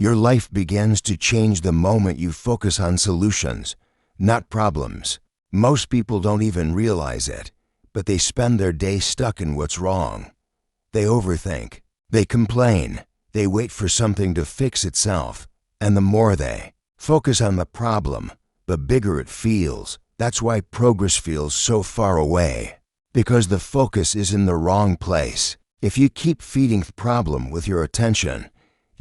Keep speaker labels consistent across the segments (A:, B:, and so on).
A: Your life begins to change the moment you focus on solutions, not problems. Most people don't even realize it, but they spend their day stuck in what's wrong. They overthink, they complain, they wait for something to fix itself, and the more they focus on the problem, the bigger it feels. That's why progress feels so far away, because the focus is in the wrong place. If you keep feeding the problem with your attention,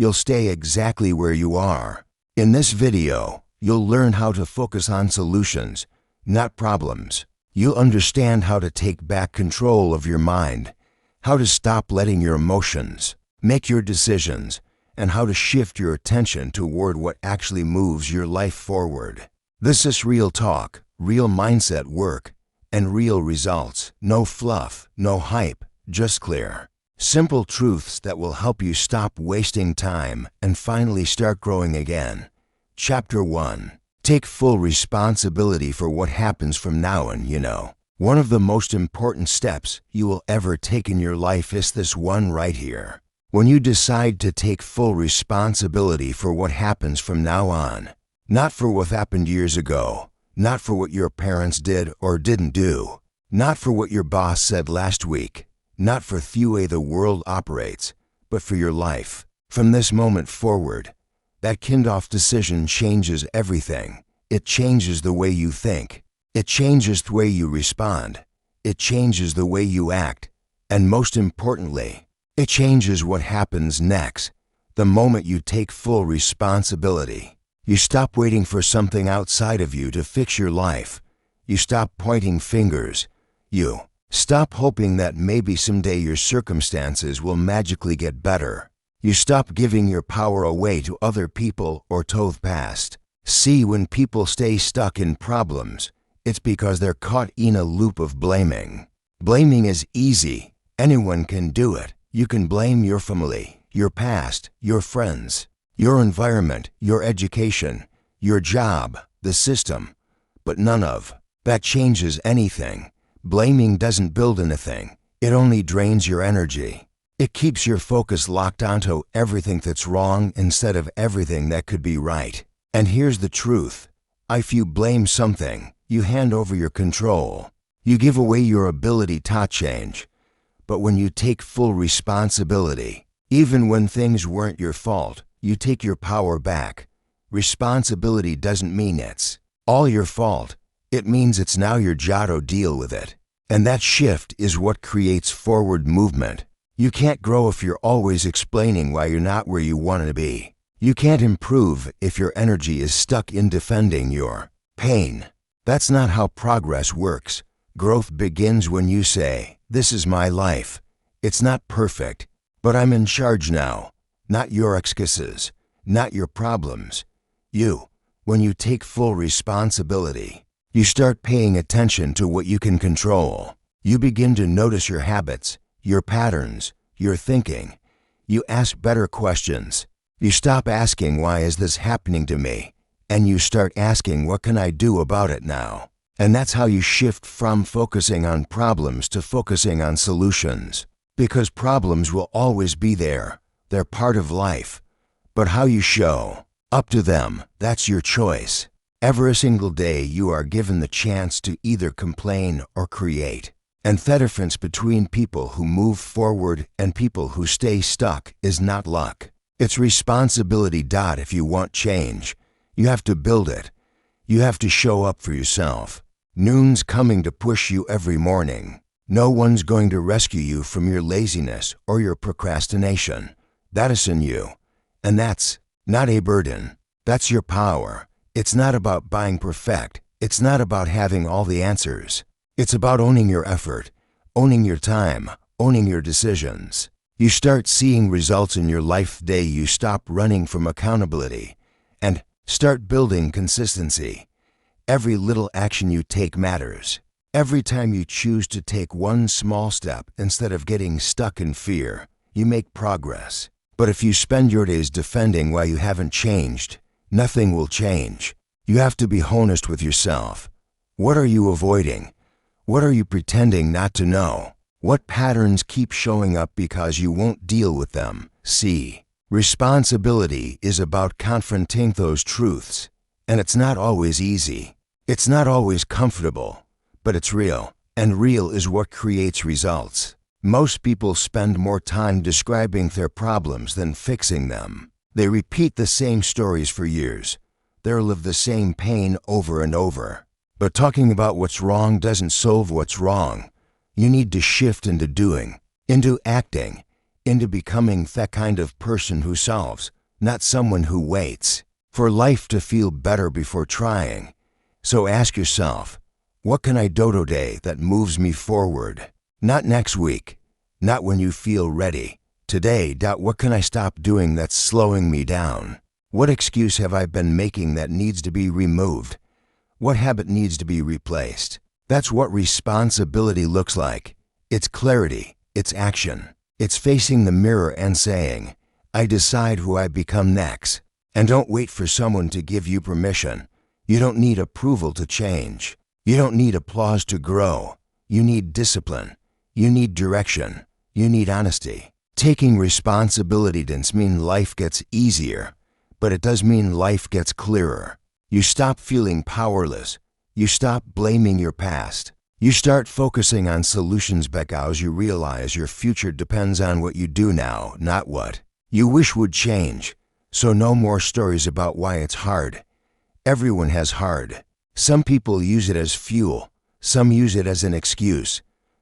A: you'll stay exactly where you are. In this video, you'll learn how to focus on solutions, not problems. You'll understand how to take back control of your mind, how to stop letting your emotions make your decisions, and how to shift your attention toward what actually moves your life forward. This is real talk, real mindset work, and real results. No fluff, no hype, just clear, simple truths that will help you stop wasting time and finally start growing again. Chapter 1. Take full responsibility for what happens from now on. One of the most important steps you will ever take in your life is this one right here. When you decide to take full responsibility for what happens from now on, not for what happened years ago, not for what your parents did or didn't do, not for what your boss said last week, not for the way the world operates, but for your life. From this moment forward, that kind-of decision changes everything. It changes the way you think. It changes the way you respond. It changes the way you act. And most importantly, it changes what happens next. The moment you take full responsibility, you stop waiting for something outside of you to fix your life. You stop pointing fingers. You stop hoping that maybe someday your circumstances will magically get better. You stop giving your power away to other people or to the past. See, when people stay stuck in problems, it's because they're caught in a loop of blaming. Blaming is easy. Anyone can do it. You can blame your family, your past, your friends, your environment, your education, your job, the system, but none of that changes anything. Blaming doesn't build anything. It only drains your energy. It keeps your focus locked onto everything that's wrong instead of everything that could be right. And here's the truth. If you blame something, you hand over your control. You give away your ability to change. But when you take full responsibility, even when things weren't your fault, you take your power back. Responsibility doesn't mean it's all your fault. It means it's now your job to deal with it. And that shift is what creates forward movement. You can't grow if you're always explaining why you're not where you want to be. You can't improve if your energy is stuck in defending your pain. That's not how progress works. Growth begins when you say, "This is my life. It's not perfect, but I'm in charge now." Not your excuses, not your problems. When you take full responsibility, you start paying attention to what you can control. You begin to notice your habits, your patterns, your thinking. You ask better questions. You stop asking, "Why is this happening to me?" And you start asking, "What can I do about it now?" And that's how you shift from focusing on problems to focusing on solutions. Because problems will always be there. They're part of life. But how you show up to them, that's your choice. Every single day you are given the chance to either complain or create. And the difference between people who move forward and people who stay stuck is not luck. It's responsibility. If you want change, you have to build it. You have to show up for yourself. Noon's coming to push you every morning. No one's going to rescue you from your laziness or your procrastination. That is in you. And that's not a burden. That's your power. It's not about being perfect. It's not about having all the answers. It's about owning your effort, owning your time, owning your decisions. You start seeing results in your life the day you stop running from accountability and start building consistency. Every little action you take matters. Every time you choose to take one small step instead of getting stuck in fear, you make progress. But if you spend your days defending why you haven't changed, nothing will change. You have to be honest with yourself. What are you avoiding? What are you pretending not to know? What patterns keep showing up because you won't deal with them? See, Responsibility is about confronting those truths, and it's not always easy. It's not always comfortable, but it's real, and real is what creates results. Most people spend more time describing their problems than fixing them. They repeat the same stories for years. They live the same pain over and over. But talking about what's wrong doesn't solve what's wrong. You need to shift into doing, into acting, into becoming that kind of person who solves, not someone who waits for life to feel better before trying. So ask yourself, what can I do today that moves me forward? Not next week, not when you feel ready. Today, what can I stop doing that's slowing me down? What excuse have I been making that needs to be removed? What habit needs to be replaced? That's what responsibility looks like. It's clarity, it's action. It's facing the mirror and saying, I decide who I become next. And don't wait for someone to give you permission. You don't need approval to change. You don't need applause to grow. You need discipline. You need direction. You need honesty. Taking responsibility doesn't mean life gets easier, but it does mean life gets clearer. You stop feeling powerless. You stop blaming your past. You start focusing on solutions because you realize your future depends on what you do now, not what you wish would change. So no more stories about why it's hard. Everyone has hard. Some people use it as fuel. Some use it as an excuse.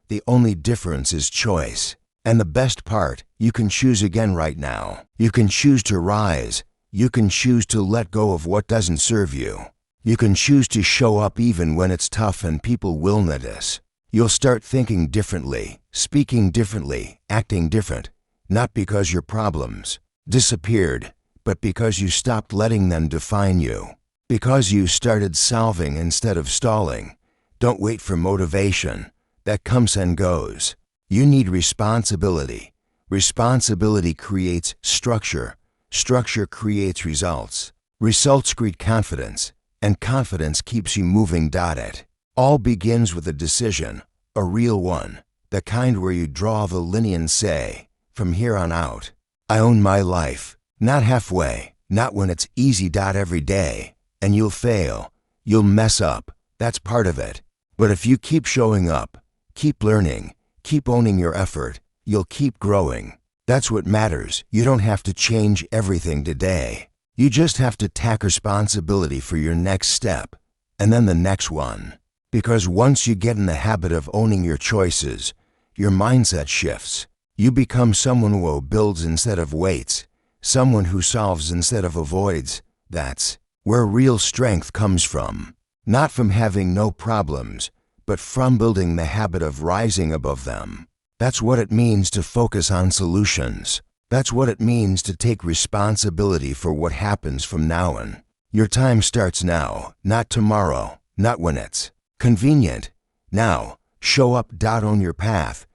A: The only difference is choice. And the best part, you can choose again right now. You can choose to rise. You can choose to let go of what doesn't serve you. You can choose to show up even when it's tough and people will notice. You'll start thinking differently, speaking differently, acting different, not because your problems disappeared, but because you stopped letting them define you. Because you started solving instead of stalling. Don't wait for motivation. That comes and goes. You need responsibility. Responsibility creates structure. Structure creates results. Results create confidence. And confidence keeps you moving. It all begins with a decision, a real one, the kind where you draw the line and say, from here on out, I own my life, not halfway, not when it's easy. Every day, and you'll fail, you'll mess up, that's part of it. But if you keep showing up, keep learning, keep owning your effort, you'll keep growing. That's what matters. You don't have to change everything today. You just have to take responsibility for your next step, and then the next one. Because once you get in the habit of owning your choices, your mindset shifts. You become someone who builds instead of waits, someone who solves instead of avoids. That's where real strength comes from. Not from having no problems, but from building the habit of rising above them. That's what it means to focus on solutions. That's what it means to take responsibility for what happens from now on. Your time starts now, not tomorrow, not when it's convenient. Now, show up. Own your path.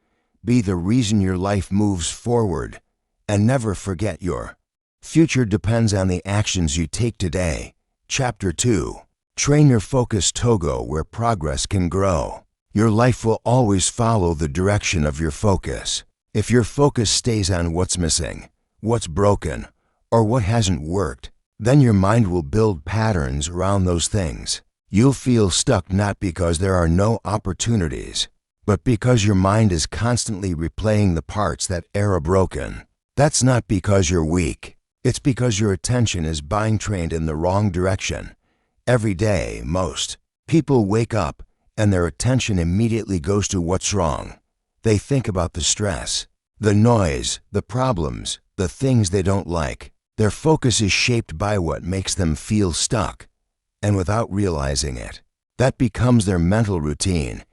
A: Be the reason your life moves forward. And never forget your future depends on the actions you take today. Chapter 2. Train your focus to go where progress can grow. Your life will always follow the direction of your focus. If your focus stays on what's missing, what's broken, or what hasn't worked, then your mind will build patterns around those things. You'll feel stuck not because there are no opportunities, but because your mind is constantly replaying the parts that are broken. That's not because you're weak. It's because your attention is being trained in the wrong direction. Every day, most people wake up and their attention immediately goes to what's wrong. They think about the stress, the noise, the problems, the things they don't like. Their focus is shaped by what makes them feel stuck. And without realizing it, that becomes their mental routine.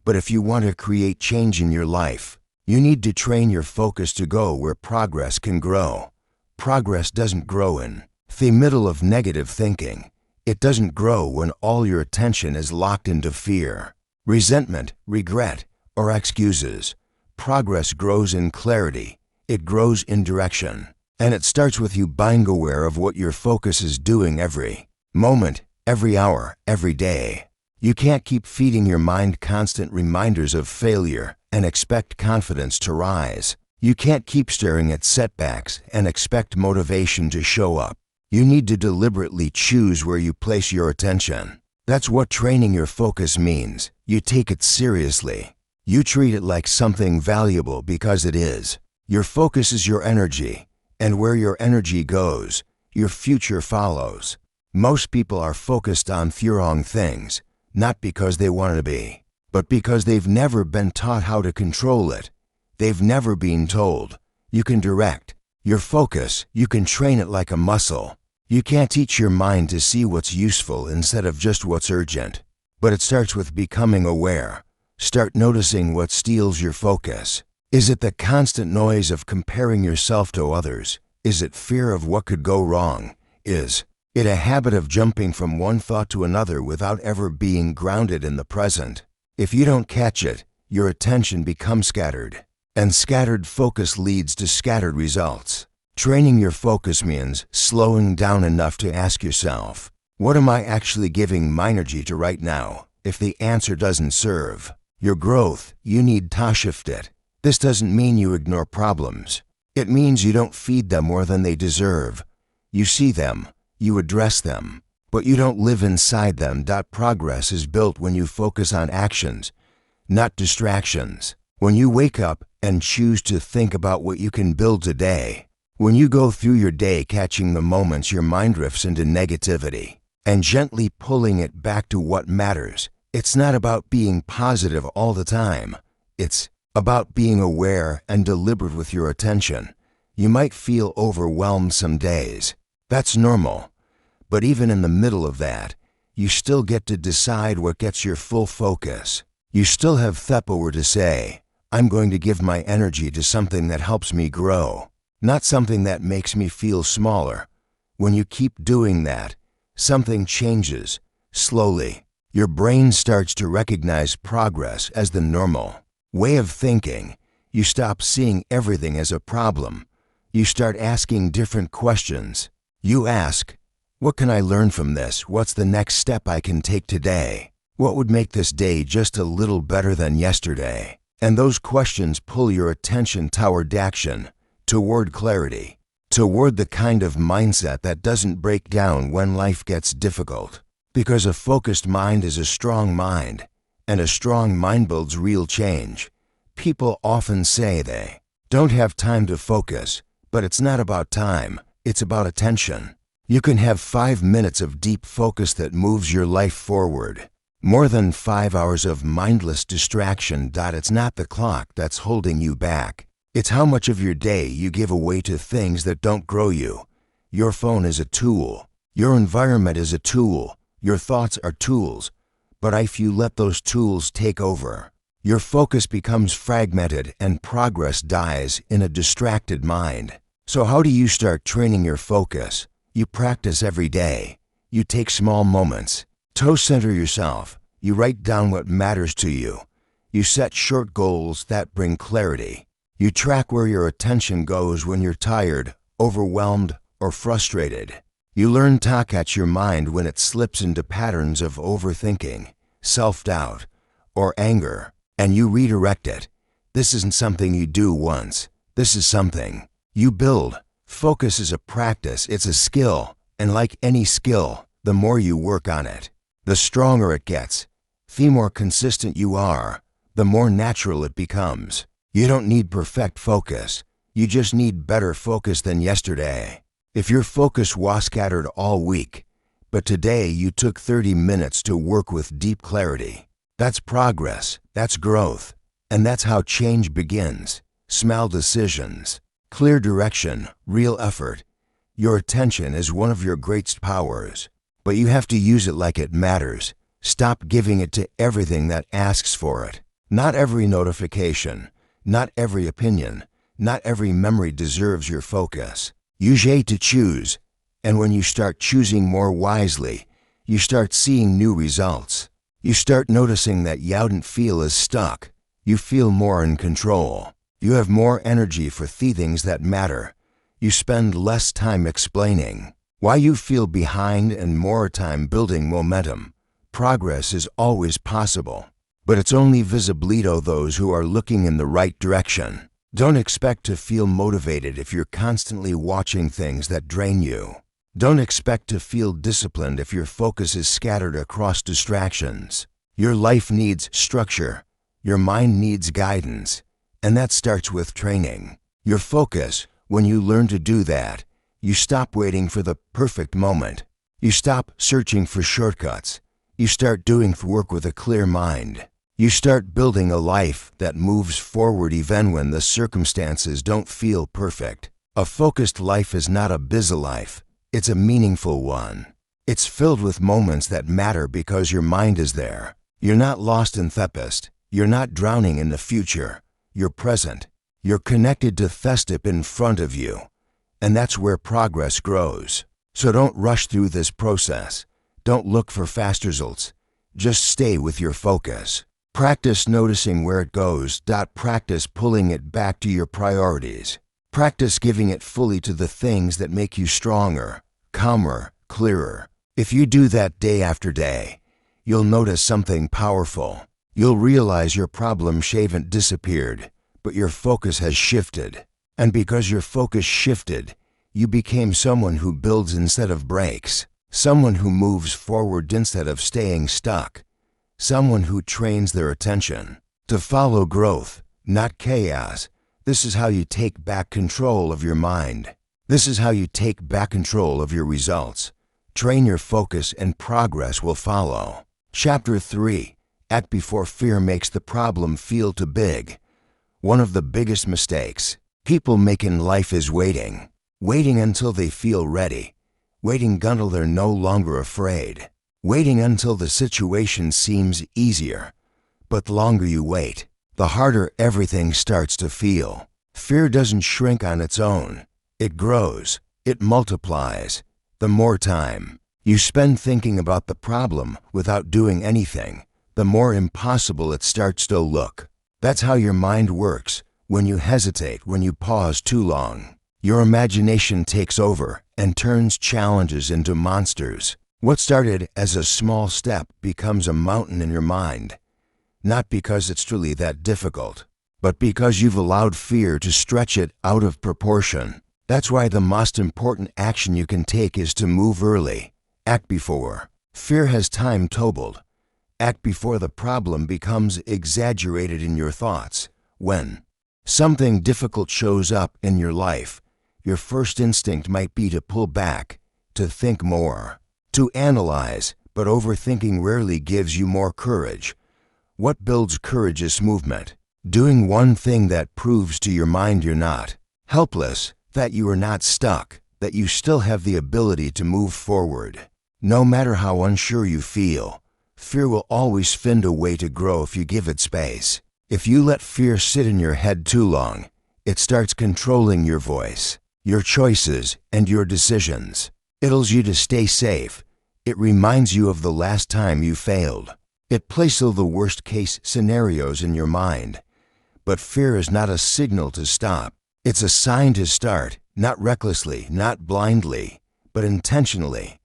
A: But if you want to create change in your life, you need to train your focus to go where progress can grow. Progress doesn't grow in the middle of negative thinking. It doesn't grow when all your attention is locked into fear, resentment, regret, or excuses. Progress grows in clarity. It grows in direction. And it starts with you being aware of what your focus is doing every moment, every hour, every day. You can't keep feeding your mind constant reminders of failure and expect confidence to rise. You can't keep staring at setbacks and expect motivation to show up. You need to deliberately choose where you place your attention. That's what training your focus means. You take it seriously. You treat it like something valuable because it is. Your focus is your energy, and where your energy goes, your future follows. Most people are focused on the wrong things, not because they want to be, but because they've never been taught how to control it. They've never been told, you can direct your focus, you can train it like a muscle. You can't teach your mind to see what's useful instead of just what's urgent. But it starts with becoming aware. Start noticing what steals your focus. Is it the constant noise of comparing yourself to others? Is it fear of what could go wrong? Is it a habit of jumping from one thought to another without ever being grounded in the present? If you don't catch it, your attention becomes scattered. And scattered focus leads to scattered results. Training your focus means slowing down enough to ask yourself, what am I actually giving my energy to right now? If the answer doesn't serve your growth, you need to shift it. This doesn't mean you ignore problems. It means you don't feed them more than they deserve. You see them, you address them, but you don't live inside them. Progress is built when you focus on actions, not distractions. When you wake up and choose to think about what you can build today. When you go through your day catching the moments your mind drifts into negativity and gently pulling it back to what matters. It's not about being positive all the time. It's about being aware and deliberate with your attention. You might feel overwhelmed some days. That's normal. But even in the middle of that, you still get to decide what gets your full focus. You still have the power to say, I'm going to give my energy to something that helps me grow, not something that makes me feel smaller. When you keep doing that, something changes. Slowly, your brain starts to recognize progress as the normal way of thinking. You stop seeing everything as a problem. You start asking different questions. You ask, what can I learn from this? What's the next step I can take today? What would make this day just a little better than yesterday? And those questions pull your attention toward action, toward clarity, toward the kind of mindset that doesn't break down when life gets difficult. Because a focused mind is a strong mind, and a strong mind builds real change. People often say they don't have time to focus, but it's not about time, it's about attention. You can have 5 minutes of deep focus that moves your life forward. More than 5 hours of mindless distraction. It's not the clock that's holding you back. It's how much of your day you give away to things that don't grow you. Your phone is a tool. Your environment is a tool. Your thoughts are tools. But if you let those tools take over, your focus becomes fragmented and progress dies in a distracted mind. So how do you start training your focus? You practice every day. You take small moments. Center yourself. You write down what matters to you. You set short goals that bring clarity. You track where your attention goes when you're tired, overwhelmed, or frustrated. You learn to catch your mind when it slips into patterns of overthinking, self-doubt, or anger, and you redirect it. This isn't something you do once. This is something you build. Focus is a practice. It's a skill. And like any skill, the more you work on it, the stronger it gets. The more consistent you are, the more natural it becomes. You don't need perfect focus. You just need better focus than yesterday. If your focus was scattered all week, but today you took 30 minutes to work with deep clarity, that's progress, that's growth, and that's how change begins. Small decisions, clear direction, real effort. Your attention is one of your greatest powers. But you have to use it like it matters. Stop giving it to everything that asks for it. Not every notification, not every opinion, not every memory deserves your focus. Use it to choose, and when you start choosing more wisely, you start seeing new results. You start noticing that you don't feel as stuck. You feel more in control. You have more energy for the things that matter. You spend less time explaining why you feel behind and more time building momentum. Progress is always possible, but it's only visible to those who are looking in the right direction. Don't expect to feel motivated if you're constantly watching things that drain you. Don't expect to feel disciplined if your focus is scattered across distractions. Your life needs structure. Your mind needs guidance. And that starts with training. Your focus, when you learn to do that, you stop waiting for the perfect moment. You stop searching for shortcuts. You start doing work with a clear mind. You start building a life that moves forward even when the circumstances don't feel perfect. A focused life is not a busy life. It's a meaningful one. It's filled with moments that matter because your mind is there. You're not lost in thepist. You're not drowning in the future. You're present. You're connected to the step in front of you. And that's where progress grows. So don't rush through this process. Don't look for fast results. Just stay with your focus. Practice noticing where it goes. Practice pulling it back to your priorities. Practice giving it fully to the things that make you stronger, calmer, clearer. If you do that day after day, you'll notice something powerful. You'll realize your problem haven't disappeared, but your focus has shifted. And because your focus shifted, you became someone who builds instead of breaks. Someone who moves forward instead of staying stuck. Someone who trains their attention to follow growth, not chaos. This is how you take back control of your mind. This is how you take back control of your results. Train your focus and progress will follow. Chapter 3. Act before fear makes the problem feel too big. One of the biggest mistakes people make in life is waiting. Waiting until they feel ready. Waiting until they're no longer afraid. Waiting until the situation seems easier. But the longer you wait, the harder everything starts to feel. Fear doesn't shrink on its own. It grows. It multiplies. The more time you spend thinking about the problem without doing anything, the more impossible it starts to look. That's how your mind works. When you hesitate, when you pause too long, your imagination takes over and turns challenges into monsters. What started as a small step becomes a mountain in your mind. Not because it's truly that difficult, but because you've allowed fear to stretch it out of proportion. That's why the most important action you can take is to move early. Act before fear has time totaled. Act before the problem becomes exaggerated in your thoughts. When something difficult shows up in your life, your first instinct might be to pull back, to think more, to analyze, but overthinking rarely gives you more courage. What builds courage is movement. Doing one thing that proves to your mind you're not helpless, that you are not stuck, that you still have the ability to move forward. No matter how unsure you feel, fear will always find a way to grow if you give it space. If you let fear sit in your head too long, it starts controlling your voice, your choices, and your decisions. It tells you to stay safe. It reminds you of the last time you failed. It places the worst-case scenarios in your mind. But fear is not a signal to stop. It's a sign to start, not recklessly, not blindly, but intentionally.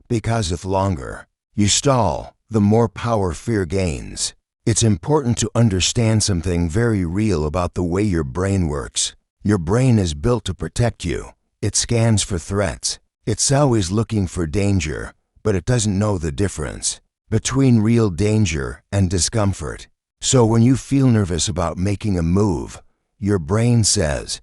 A: Because the longer you stall, the more power fear gains. It's important to understand something very real about the way your brain works. Your brain is built to protect you. It scans for threats. It's always looking for danger, but it doesn't know the difference between real danger and discomfort. So when you feel nervous about making a move, your brain says,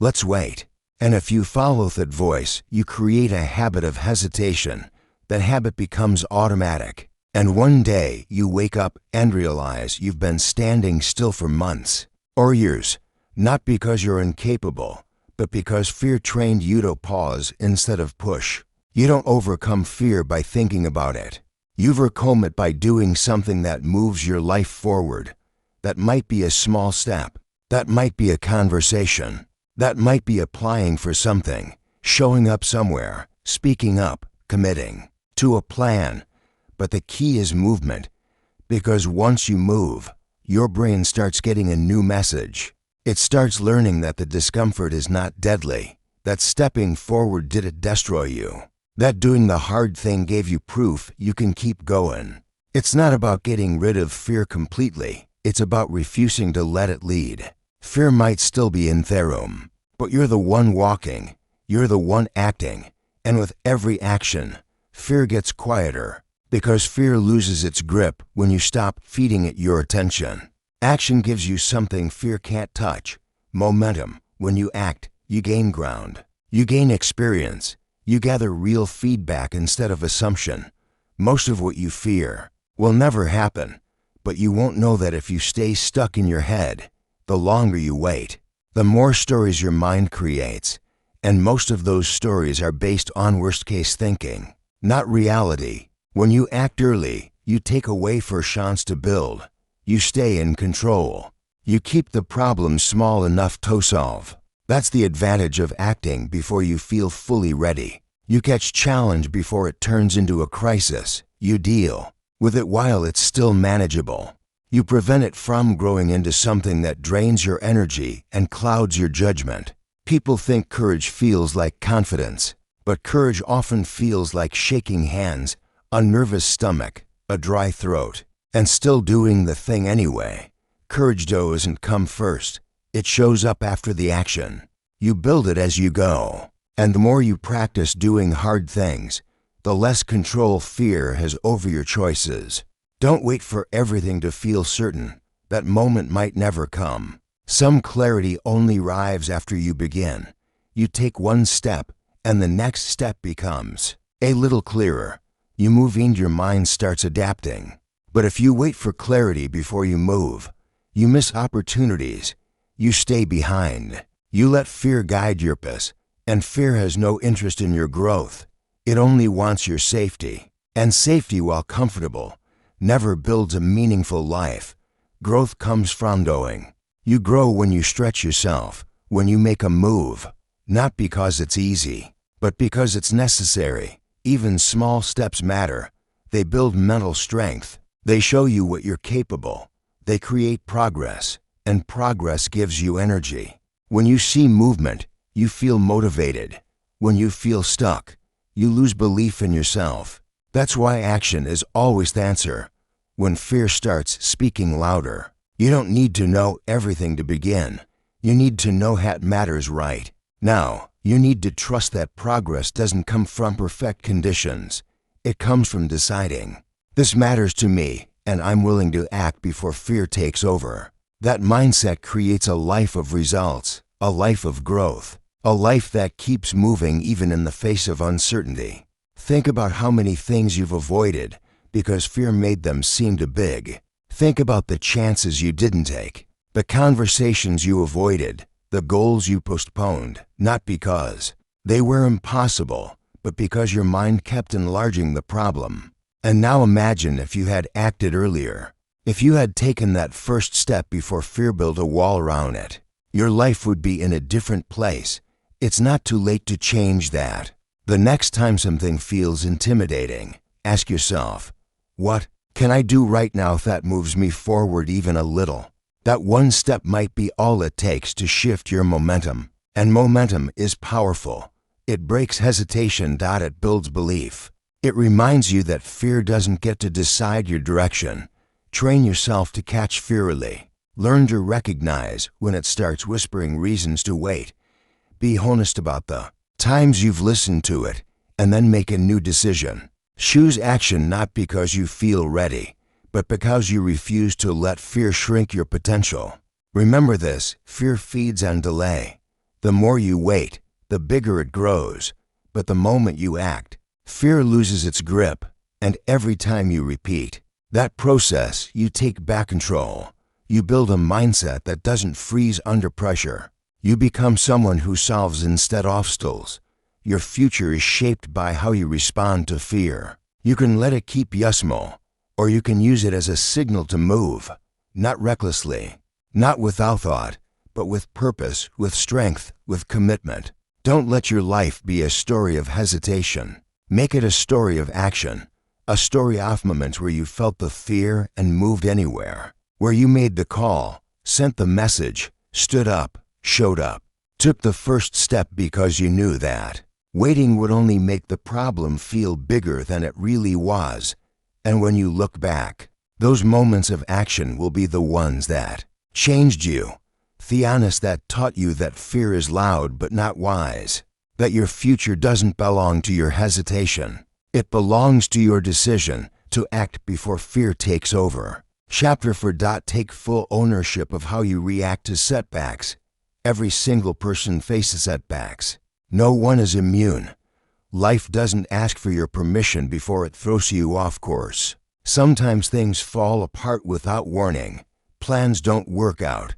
A: "Let's wait." And if you follow that voice, you create a habit of hesitation. That habit becomes automatic. And one day you wake up and realize you've been standing still for months or years, not because you're incapable, but because fear trained you to pause instead of push. You don't overcome fear by thinking about it. You overcome it by doing something that moves your life forward. That might be a small step. That might be a conversation. That might be applying for something, showing up somewhere, speaking up, committing to a plan. But the key is movement, because once you move, your brain starts getting a new message. It starts learning that the discomfort is not deadly, that stepping forward didn't destroy you, that doing the hard thing gave you proof you can keep going. It's not about getting rid of fear completely. It's about refusing to let it lead. Fear might still be in the room, but you're the one walking, you're the one acting, and with every action, fear gets quieter, because fear loses its grip when you stop feeding it your attention. Action gives you something fear can't touch: momentum. When you act, you gain ground. You gain experience. You gather real feedback instead of assumption. Most of what you fear will never happen, but you won't know that if you stay stuck in your head. The longer you wait, the more stories your mind creates, and most of those stories are based on worst-case thinking, not reality. When you act early, you take away for a chance to build. You stay in control. You keep the problem small enough to solve. That's the advantage of acting before you feel fully ready. You catch challenge before it turns into a crisis. You deal with it while it's still manageable. You prevent it from growing into something that drains your energy and clouds your judgment. People think courage feels like confidence, but courage often feels like shaking hands, a nervous stomach, a dry throat, and still doing the thing anyway. Courage doesn't come first. It shows up after the action. You build it as you go, and the more you practice doing hard things, the less control fear has over your choices. Don't wait for everything to feel certain. That moment might never come. Some clarity only arrives after you begin. You take one step, and the next step becomes a little clearer. You move and your mind starts adapting. But if you wait for clarity before you move, you miss opportunities. You stay behind. You let fear guide your pace, and fear has no interest in your growth. It only wants your safety. And safety, while comfortable, never builds a meaningful life. Growth comes from doing. You grow when you stretch yourself, when you make a move, not because it's easy, but because it's necessary. Even small steps matter. They build mental strength. They show you what you're capable. They create progress, and progress gives you energy. When you see movement, you feel motivated. When you feel stuck, you lose belief in yourself. That's why action is always the answer. When fear starts speaking louder, you don't need to know everything to begin. You need to know what matters right now. You need to trust that progress doesn't come from perfect conditions. It comes from deciding, this matters to me, and I'm willing to act before fear takes over. That mindset creates a life of results, a life of growth, a life that keeps moving even in the face of uncertainty. Think about how many things you've avoided because fear made them seem too big. Think about the chances you didn't take, the conversations you avoided, the goals you postponed, not because they were impossible, but because your mind kept enlarging the problem. And now imagine if you had acted earlier. If you had taken that first step before fear built a wall around it, your life would be in a different place. It's not too late to change that. The next time something feels intimidating, ask yourself, what can I do right now that moves me forward even a little? That one step might be all it takes to shift your momentum. And momentum is powerful. It breaks hesitation. It builds belief. It reminds you that fear doesn't get to decide your direction. Train yourself to catch fear early. Learn to recognize when it starts whispering reasons to wait. Be honest about the times you've listened to it, and then make a new decision. Choose action not because you feel ready, but because you refuse to let fear shrink your potential. Remember this: fear feeds on delay. The more you wait, the bigger it grows. But the moment you act, fear loses its grip. And every time you repeat that process, you take back control. You build a mindset that doesn't freeze under pressure. You become someone who solves instead of obstacles. Your future is shaped by how you respond to fear. You can let it keep you small, or you can use it as a signal to move, not recklessly, not without thought, but with purpose, with strength, with commitment. Don't let your life be a story of hesitation. Make it a story of action, a story of moments where you felt the fear and moved anywhere, where you made the call, sent the message, stood up, showed up, took the first step because you knew that waiting would only make the problem feel bigger than it really was. And when you look back, those moments of action will be the ones that changed you. Theonis that taught you that fear is loud but not wise, that your future doesn't belong to your hesitation. It belongs to your decision to act before fear takes over. Chapter 4. Take full ownership of how you react to setbacks. Every single person faces setbacks. No one is immune. Life doesn't ask for your permission before it throws you off course. Sometimes things fall apart without warning. Plans don't work out.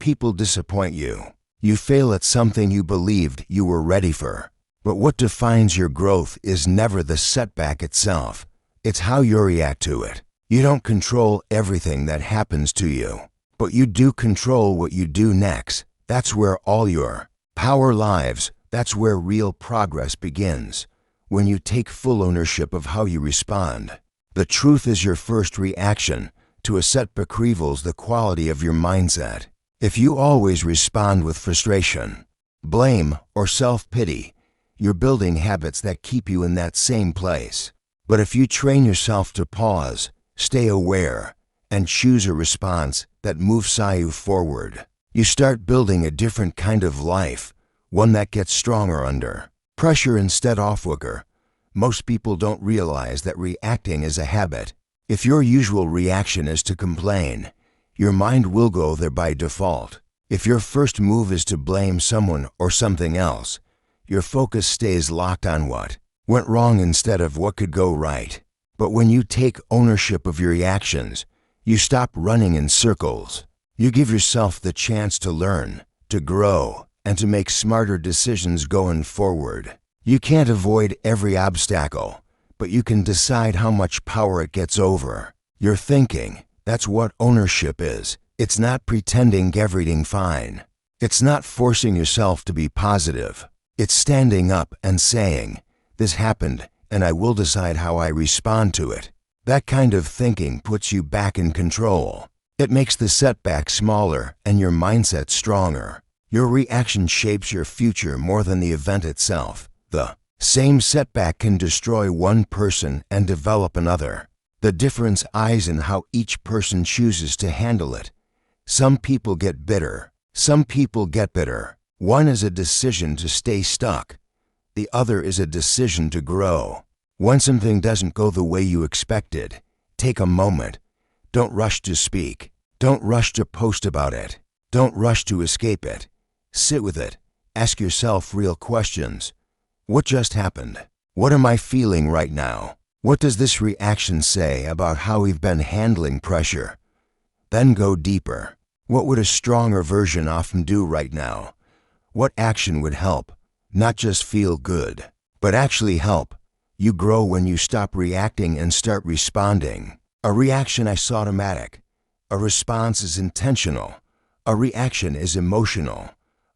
A: People disappoint you. You fail at something you believed you were ready for. But what defines your growth is never the setback itself. It's how you react to it. You don't control everything that happens to you, but you do control what you do next. That's where all your power lies. That's where real progress begins. When you take full ownership of how you respond. The truth is your first reaction to a setback reveals the quality of your mindset. If you always respond with frustration, blame, or self-pity, you're building habits that keep you in that same place. But if you train yourself to pause, stay aware, and choose a response that moves you forward, you start building a different kind of life, one that gets stronger under pressure instead of weaker. Most people don't realize that reacting is a habit. If your usual reaction is to complain, your mind will go there by default. If your first move is to blame someone or something else, your focus stays locked on what went wrong instead of what could go right. But when you take ownership of your reactions, you stop running in circles. You give yourself the chance to learn, to grow, and to make smarter decisions going forward. You can't avoid every obstacle, but you can decide how much power it gets over. Your thinking, that's what ownership is. It's not pretending everything's fine. It's not forcing yourself to be positive. It's standing up and saying, "This happened, and I will decide how I respond to it." That kind of thinking puts you back in control. It makes the setback smaller and your mindset stronger. Your reaction shapes your future more than the event itself. The same setback can destroy one person and develop another. The difference lies in how each person chooses to handle it. Some people get bitter. Some people get bitter. One is a decision to stay stuck. The other is a decision to grow. When something doesn't go the way you expected, take a moment. Don't rush to speak. Don't rush to post about it. Don't rush to escape it. Sit with it. Ask yourself real questions. What just happened? What am I feeling right now? What does this reaction say about how we've been handling pressure? Then go deeper. What would a stronger version often do right now? What action would help? Not just feel good, but actually help. You grow when you stop reacting and start responding. A reaction is automatic. A response is intentional. A reaction is emotional.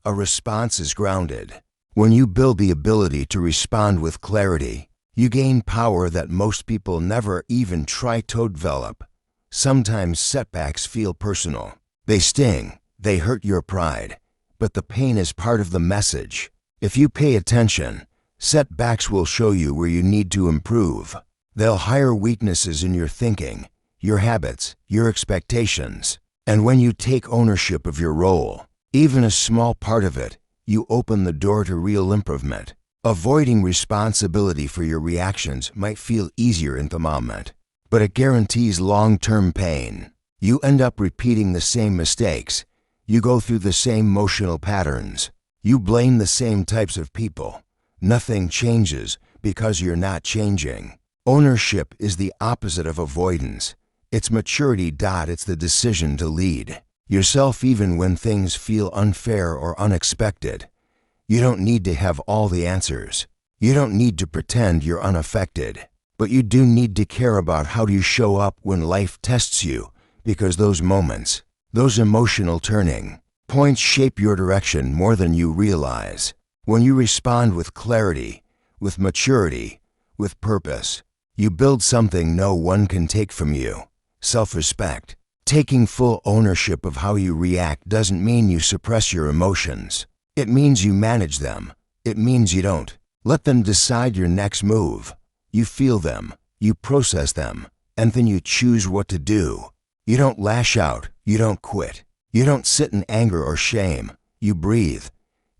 A: A response is grounded. When you build the ability to respond with clarity, you gain power that most people never even try to develop. Sometimes setbacks feel personal. They sting. They hurt your pride. But the pain is part of the message. If you pay attention, setbacks will show you where you need to improve. They'll hide weaknesses in your thinking, your habits, your expectations. And when you take ownership of your role, even a small part of it, you open the door to real improvement. Avoiding responsibility for your reactions might feel easier in the moment, but it guarantees long-term pain. You end up repeating the same mistakes. You go through the same emotional patterns. You blame the same types of people. Nothing changes because you're not changing. Ownership is the opposite of avoidance. It's maturity. It's the decision to lead yourself even when things feel unfair or unexpected. You don't need to have all the answers. You don't need to pretend you're unaffected. But you do need to care about how you show up when life tests you, because those moments, those emotional turning points shape your direction more than you realize. When you respond with clarity, with maturity, with purpose, you build something no one can take from you. Self-respect. Taking full ownership of how you react doesn't mean you suppress your emotions. It means you manage them. It means you don't let them decide your next move. You feel them, you process them, and then you choose what to do. You don't lash out, you don't quit. You don't sit in anger or shame. You breathe.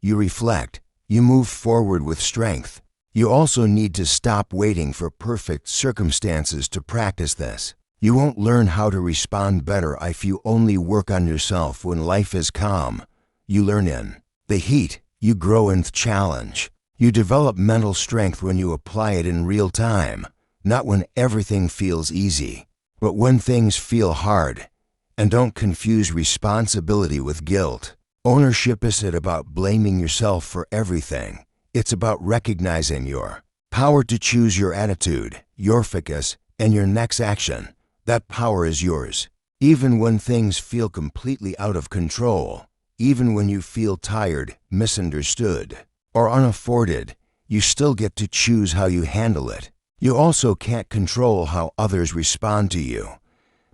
A: You reflect. You move forward with strength. You also need to stop waiting for perfect circumstances to practice this. You won't learn how to respond better if you only work on yourself when life is calm. You learn in the heat. You grow in the challenge. You develop mental strength when you apply it in real time, not when everything feels easy, but when things feel hard. And don't confuse responsibility with guilt. Ownership isn't about blaming yourself for everything. It's about recognizing your power to choose your attitude, your focus, and your next action. That power is yours. Even when things feel completely out of control, even when you feel tired, misunderstood, or unafforded, you still get to choose how you handle it. You also can't control how others respond to you,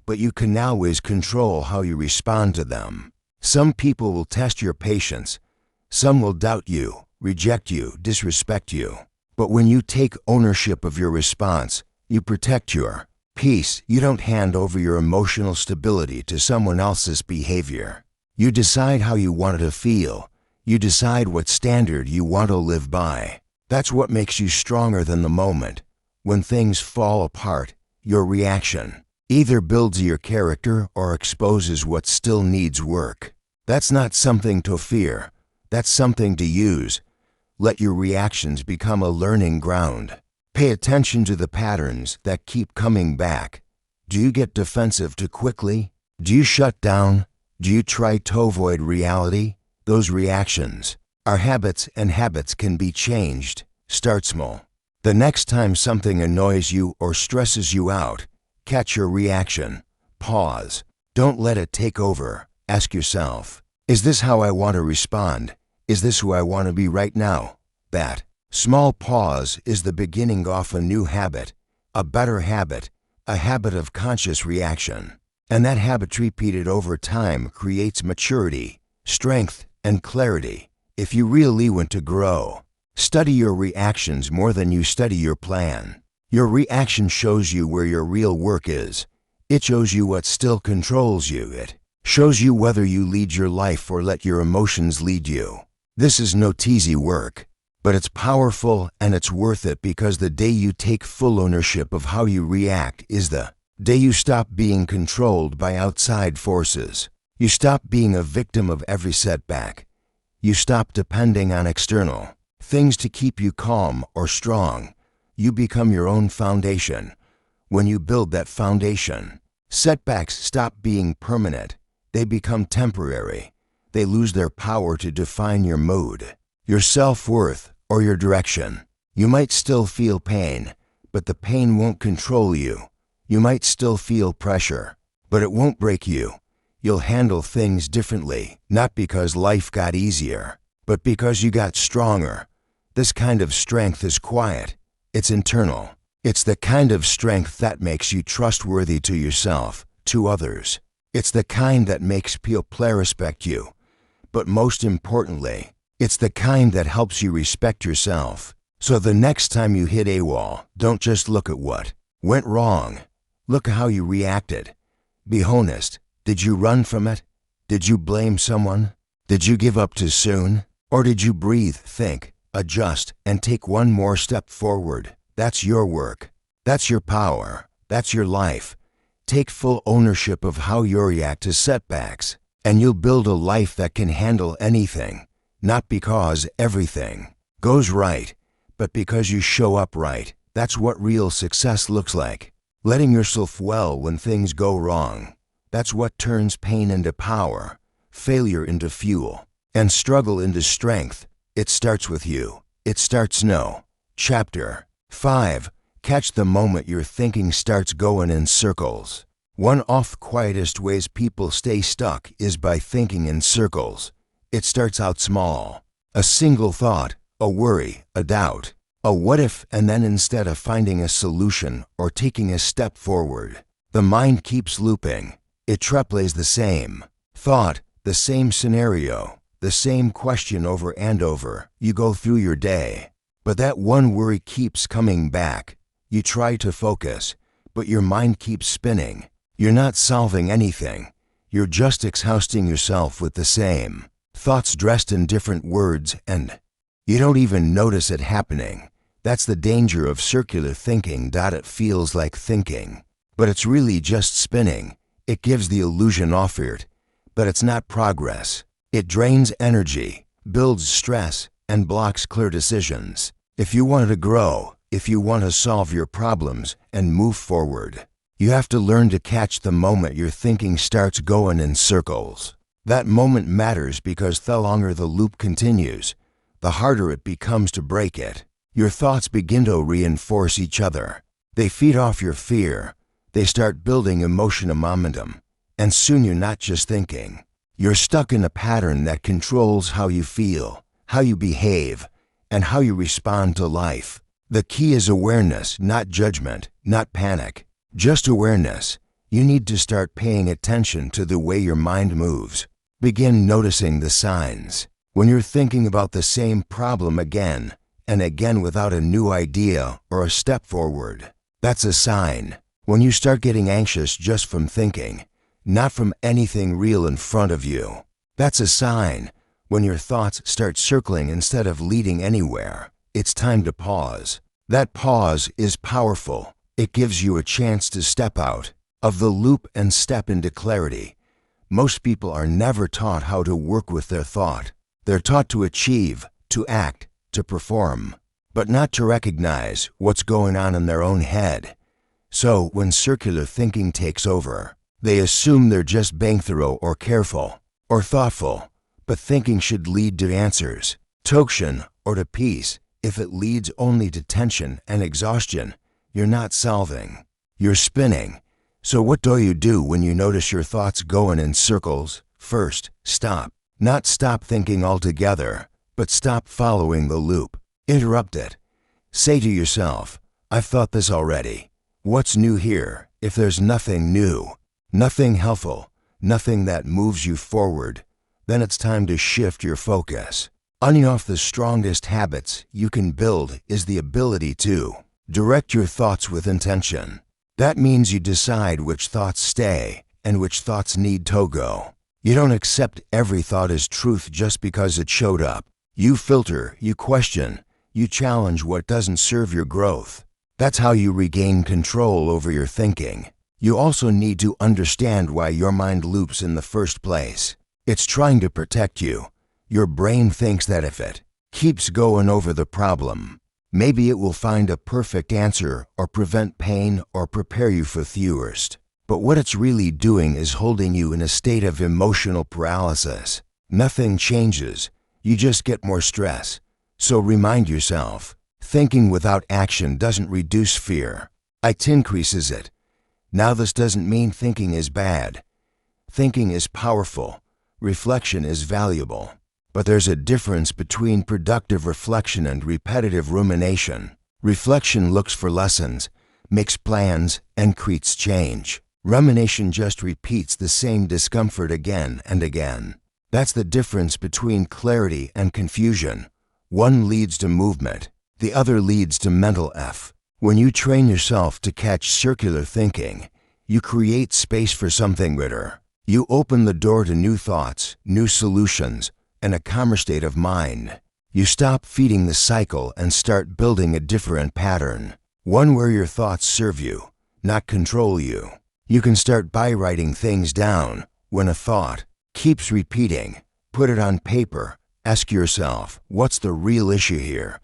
A: but you can always control how you respond to them. Some people will test your patience. Some will doubt you, reject you, disrespect you. But when you take ownership of your response, you protect your peace. You don't hand over your emotional stability to someone else's behavior. You decide how you want to feel. You decide what standard you want to live by. That's what makes you stronger than the moment. When things fall apart, your reaction either builds your character or exposes what still needs work. That's not something to fear. That's something to use. Let your reactions become a learning ground. Pay attention to the patterns that keep coming back. Do you get defensive too quickly? Do you shut down? Do you try to avoid reality? Those reactions are habits, and habits can be changed. Start small. The next time something annoys you or stresses you out, catch your reaction. Pause. Don't let it take over. Ask yourself, is this how I want to respond? Is this who I want to be right now? That small pause is the beginning of a new habit, a better habit, a habit of conscious reaction. And that habit repeated over time creates maturity, strength, and clarity. If you really want to grow, study your reactions more than you study your plan. Your reaction shows you where your real work is. It shows you what still controls you. It shows you whether you lead your life or let your emotions lead you. This is no easy work, but it's powerful, and it's worth it, because the day you take full ownership of how you react is the day you stop being controlled by outside forces. You stop being a victim of every setback. You stop depending on external things to keep you calm or strong. You become your own foundation. When you build that foundation, setbacks stop being permanent. They become temporary. They lose their power to define your mood, your self-worth, or your direction. You might still feel pain, but the pain won't control you. You might still feel pressure, but it won't break you. You'll handle things differently, not because life got easier, but because you got stronger. This kind of strength is quiet. It's internal. It's the kind of strength that makes you trustworthy to yourself, to others. It's the kind that makes people respect you. But most importantly, it's the kind that helps you respect yourself. So the next time you hit a wall, don't just look at what went wrong. Look at how you reacted. Be honest. Did you run from it? Did you blame someone? Did you give up too soon? Or did you breathe, think, adjust, and take one more step forward? That's your work. That's your power. That's your life. Take full ownership of how you react to setbacks, and you'll build a life that can handle anything. Not because everything goes right, but because you show up right. That's what real success looks like. Letting yourself well when things go wrong. That's what turns pain into power, failure into fuel, and struggle into strength. It starts with you. It starts now. Chapter 5. Catch the moment your thinking starts going in circles. One of the quietest ways people stay stuck is by thinking in circles. It starts out small. A single thought, a worry, a doubt, a what if, and then instead of finding a solution or taking a step forward, the mind keeps looping. It replays the same thought, the same scenario, the same question over and over. You go through your day, but that one worry keeps coming back. You try to focus, but your mind keeps spinning. You're not solving anything. You're just exhausting yourself with the same thoughts dressed in different words, and you don't even notice it happening. That's the danger of circular thinking. It feels like thinking, but it's really just spinning. It gives the illusion of effort, but it's not progress. It drains energy, builds stress, and blocks clear decisions. If you want to grow, if you want to solve your problems and move forward, you have to learn to catch the moment your thinking starts going in circles. That moment matters because the longer the loop continues, the harder it becomes to break it. Your thoughts begin to reinforce each other. They feed off your fear. They start building emotional momentum. And soon you're not just thinking. You're stuck in a pattern that controls how you feel, how you behave, and how you respond to life. The key is awareness, not judgment, not panic. Just awareness. You need to start paying attention to the way your mind moves. Begin noticing the signs. When you're thinking about the same problem again and again without a new idea or a step forward, that's a sign. When you start getting anxious just from thinking, not from anything real in front of you, that's a sign. When your thoughts start circling instead of leading anywhere, it's time to pause. That pause is powerful. It gives you a chance to step out of the loop and step into clarity. Most people are never taught how to work with their thought. They're taught to achieve, to act, to perform, but not to recognize what's going on in their own head. So when circular thinking takes over, they assume they're just being thorough or careful or thoughtful, but thinking should lead to answers, to action, or to peace. If it leads only to tension and exhaustion, you're not solving, you're spinning. So what do you do when you notice your thoughts going in circles? First, stop. Not stop thinking altogether, but stop following the loop. Interrupt it. Say to yourself, I've thought this already. What's new here? If there's nothing new, nothing helpful, nothing that moves you forward, then it's time to shift your focus. One of the strongest habits you can build is the ability to direct your thoughts with intention. That means you decide which thoughts stay and which thoughts need to go. You don't accept every thought as truth just because it showed up. You filter, you question, you challenge what doesn't serve your growth. That's how you regain control over your thinking. You also need to understand why your mind loops in the first place. It's trying to protect you. Your brain thinks that if it keeps going over the problem, maybe it will find a perfect answer or prevent pain or prepare you for the worst. But what it's really doing is holding you in a state of emotional paralysis. Nothing changes. You just get more stress. So remind yourself, thinking without action doesn't reduce fear. It increases it. Now this doesn't mean thinking is bad. Thinking is powerful. Reflection is valuable. But there's a difference between productive reflection and repetitive rumination. Reflection looks for lessons, makes plans, and creates change. Rumination just repeats the same discomfort again and again. That's the difference between clarity and confusion. One leads to movement, the other leads to mental F. When you train yourself to catch circular thinking, you create space for something greater. You open the door to new thoughts, new solutions, and a calmer state of mind. You stop feeding the cycle and start building a different pattern, one where your thoughts serve you, not control you. You can start by writing things down. When a thought keeps repeating, put it on paper. Ask yourself, what's the real issue here?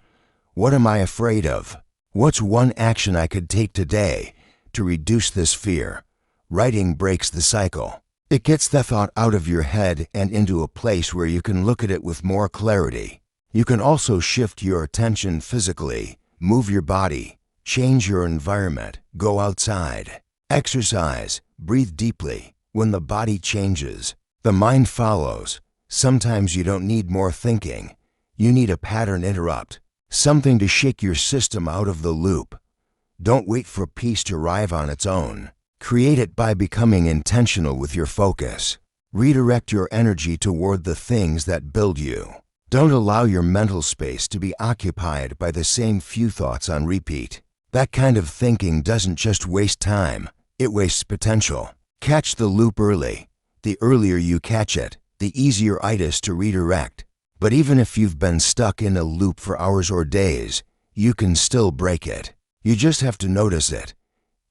A: What am I afraid of? What's one action I could take today to reduce this fear? Writing breaks the cycle. It gets the thought out of your head and into a place where you can look at it with more clarity. You can also shift your attention physically, move your body, change your environment, go outside, exercise, breathe deeply. When the body changes, the mind follows. Sometimes you don't need more thinking. You need a pattern interrupt, something to shake your system out of the loop. Don't wait for peace to arrive on its own. Create it by becoming intentional with your focus. Redirect your energy toward the things that build you. Don't allow your mental space to be occupied by the same few thoughts on repeat. That kind of thinking doesn't just waste time, it wastes potential. Catch the loop early. The earlier you catch it, the easier it is to redirect. But even if you've been stuck in a loop for hours or days, you can still break it. You just have to notice it.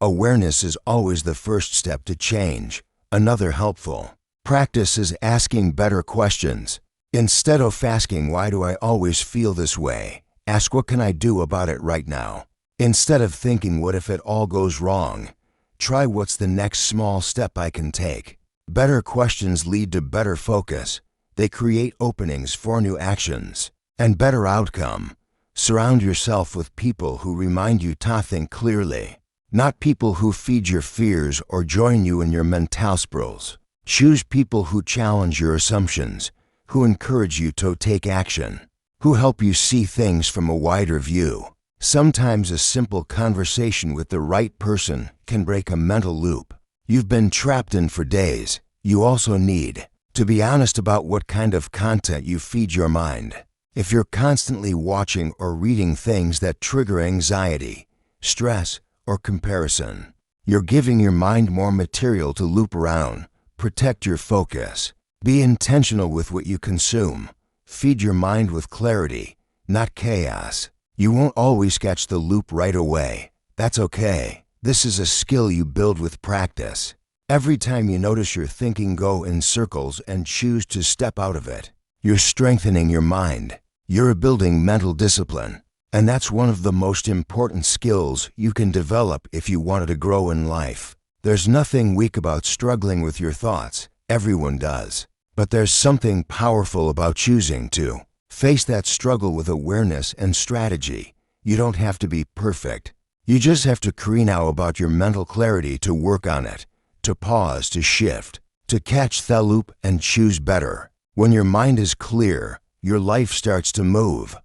A: Awareness is always the first step to change. Another helpful practice is asking better questions. Instead of asking, "Why do I always feel this way?" ask, "What can I do about it right now?" Instead of thinking, "What if it all goes wrong?" try, "What's the next small step I can take?" Better questions lead to better focus. They create openings for new actions and better outcome. Surround yourself with people who remind you to think clearly, not people who feed your fears or join you in your mental spirals. Choose people who challenge your assumptions, who encourage you to take action, who help you see things from a wider view. Sometimes a simple conversation with the right person can break a mental loop you've been trapped in for days. You also need to be honest about what kind of content you feed your mind. If you're constantly watching or reading things that trigger anxiety, stress, or comparison, you're giving your mind more material to loop around. Protect your focus. Be intentional with what you consume. Feed your mind with clarity, not chaos. You won't always catch the loop right away. That's okay. This is a skill you build with practice. Every time you notice your thinking go in circles and choose to step out of it, you're strengthening your mind. You're building mental discipline. And that's one of the most important skills you can develop if you wanted to grow in life. There's nothing weak about struggling with your thoughts. Everyone does. But there's something powerful about choosing to face that struggle with awareness and strategy. You don't have to be perfect. You just have to care now about your mental clarity to work on it, to pause, to shift, to catch the loop and choose better. When your mind is clear, your life starts to move.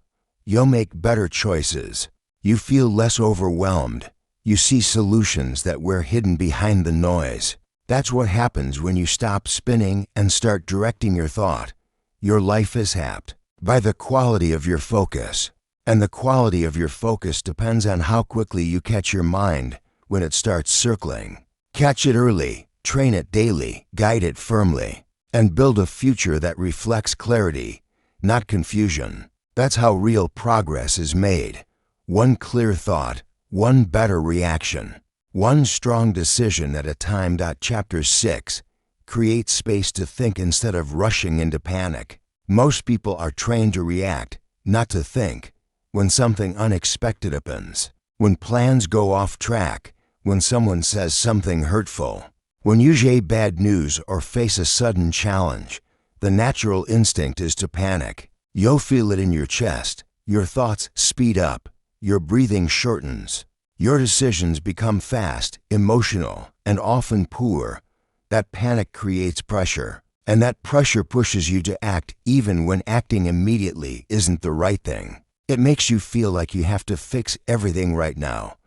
A: You'll make better choices. You feel less overwhelmed. You see solutions that were hidden behind the noise. That's what happens when you stop spinning and start directing your thought. Your life is shaped by the quality of your focus. And the quality of your focus depends on how quickly you catch your mind when it starts circling. Catch it early, train it daily, guide it firmly, and build a future that reflects clarity, not confusion. That's how real progress is made. One clear thought, one better reaction, one strong decision at a time. Chapter 6. Create space to think instead of rushing into panic. Most people are trained to react, not to think. When something unexpected happens, when plans go off track, when someone says something hurtful, when you get bad news or face a sudden challenge, the natural instinct is to panic. You'll feel it in your chest. Your thoughts speed up. Your breathing shortens. Your decisions become fast, emotional, and often poor. That panic creates pressure, and that pressure pushes you to act even when acting immediately isn't the right thing. It makes you feel like you have to fix everything right now.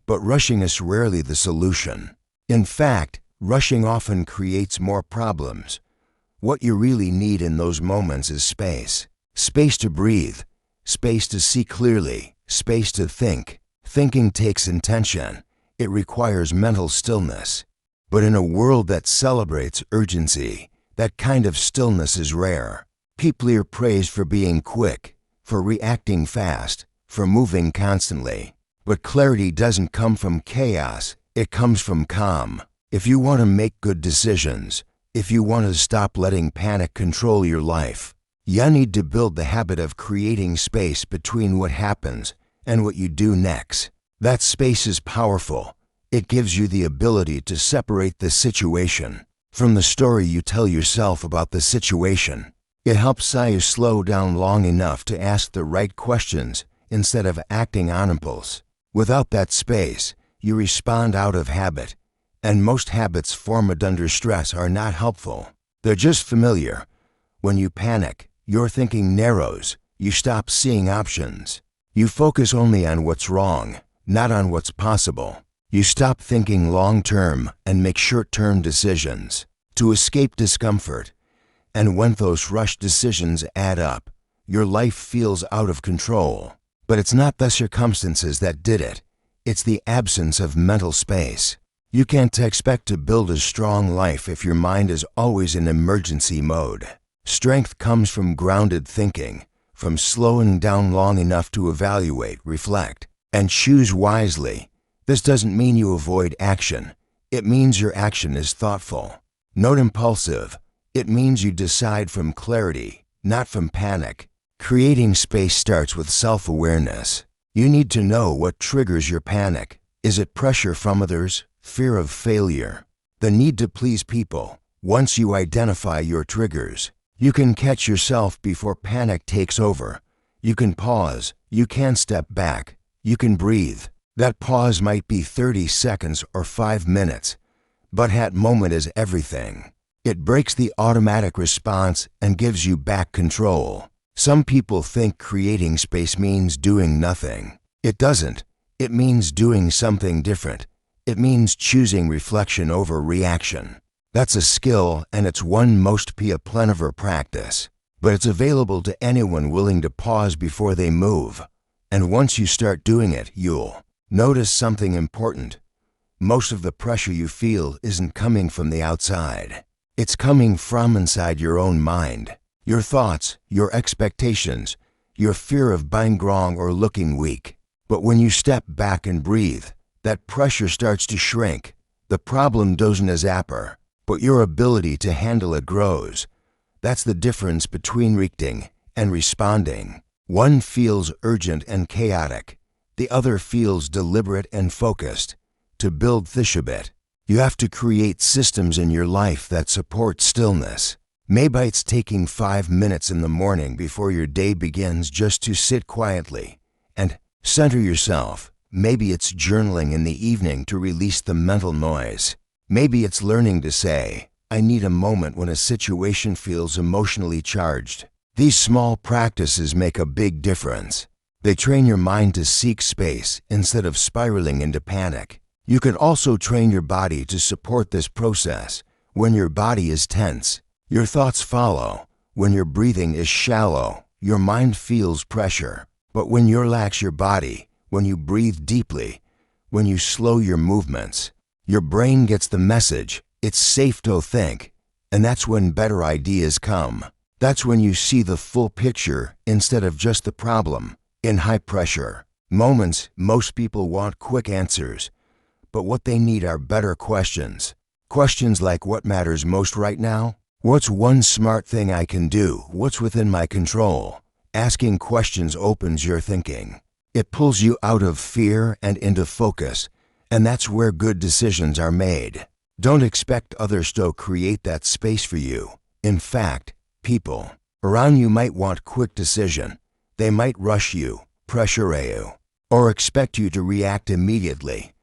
A: But rushing is rarely the solution. In fact, rushing often creates more problems. What you really need in those moments is space. Space to breathe. Space to see clearly. Space to think. Thinking takes intention. It requires mental stillness. But in a world that celebrates urgency, that kind of stillness is rare. People are praised for being quick, for reacting fast, for moving constantly. But clarity doesn't come from chaos, it comes from calm. If you want to make good decisions, if you want to stop letting panic control your life, you need to build the habit of creating space between what happens and what you do next. That space is powerful. It gives you the ability to separate the situation from the story you tell yourself about the situation. It helps you slow down long enough to ask the right questions instead of acting on impulse. Without that space, you respond out of habit, and most habits formed under stress are not helpful. They're just familiar. When you panic, your thinking narrows. You stop seeing options. You focus only on what's wrong, not on what's possible. You stop thinking long-term and make short-term decisions to escape discomfort. And when those rushed decisions add up, your life feels out of control. But it's not the circumstances that did it. It's the absence of mental space. You can't expect to build a strong life if your mind is always in emergency mode. Strength comes from grounded thinking, from slowing down long enough to evaluate, reflect, and choose wisely. This doesn't mean you avoid action. It means your action is thoughtful. Not impulsive. It means you decide from clarity, not from panic. Creating space starts with self-awareness. You need to know what triggers your panic. Is it pressure from others? Fear of failure? The need to please people? Once you identify your triggers, you can catch yourself before panic takes over. You can pause. You can step back. You can breathe. That pause might be 30 seconds or 5 minutes, but that moment is everything. It breaks the automatic response and gives you back control. Some people think creating space means doing nothing. It doesn't. It means doing something different. It means choosing reflection over reaction. That's a skill, and it's one most people never practice. But it's available to anyone willing to pause before they move. And once you start doing it, you'll notice something important. Most of the pressure you feel isn't coming from the outside. It's coming from inside your own mind. Your thoughts, your expectations, your fear of being wrong or looking weak. But when you step back and breathe, that pressure starts to shrink. The problem doesn't zapper, but your ability to handle it grows. That's the difference between reacting and responding. One feels urgent and chaotic. The other feels deliberate and focused. To build this habit, you have to create systems in your life that support stillness. Maybe it's taking 5 minutes in the morning before your day begins just to sit quietly and center yourself. Maybe it's journaling in the evening to release the mental noise. Maybe it's learning to say, I need a moment when a situation feels emotionally charged. These small practices make a big difference. They train your mind to seek space instead of spiraling into panic. You can also train your body to support this process. When your body is tense, your thoughts follow. When your breathing is shallow, your mind feels pressure. But when you relax your body, when you breathe deeply, when you slow your movements, your brain gets the message. It's safe to think. And that's when better ideas come. That's when you see the full picture instead of just the problem. In high-pressure moments, most people want quick answers. But what they need are better questions. Questions like, what matters most right now? What's one smart thing I can do? What's within my control? Asking questions opens your thinking. It pulls you out of fear and into focus, and that's where good decisions are made. Don't expect others to create that space for you. In fact, people around you might want quick decision. They might rush you, pressure you, or expect you to react immediately.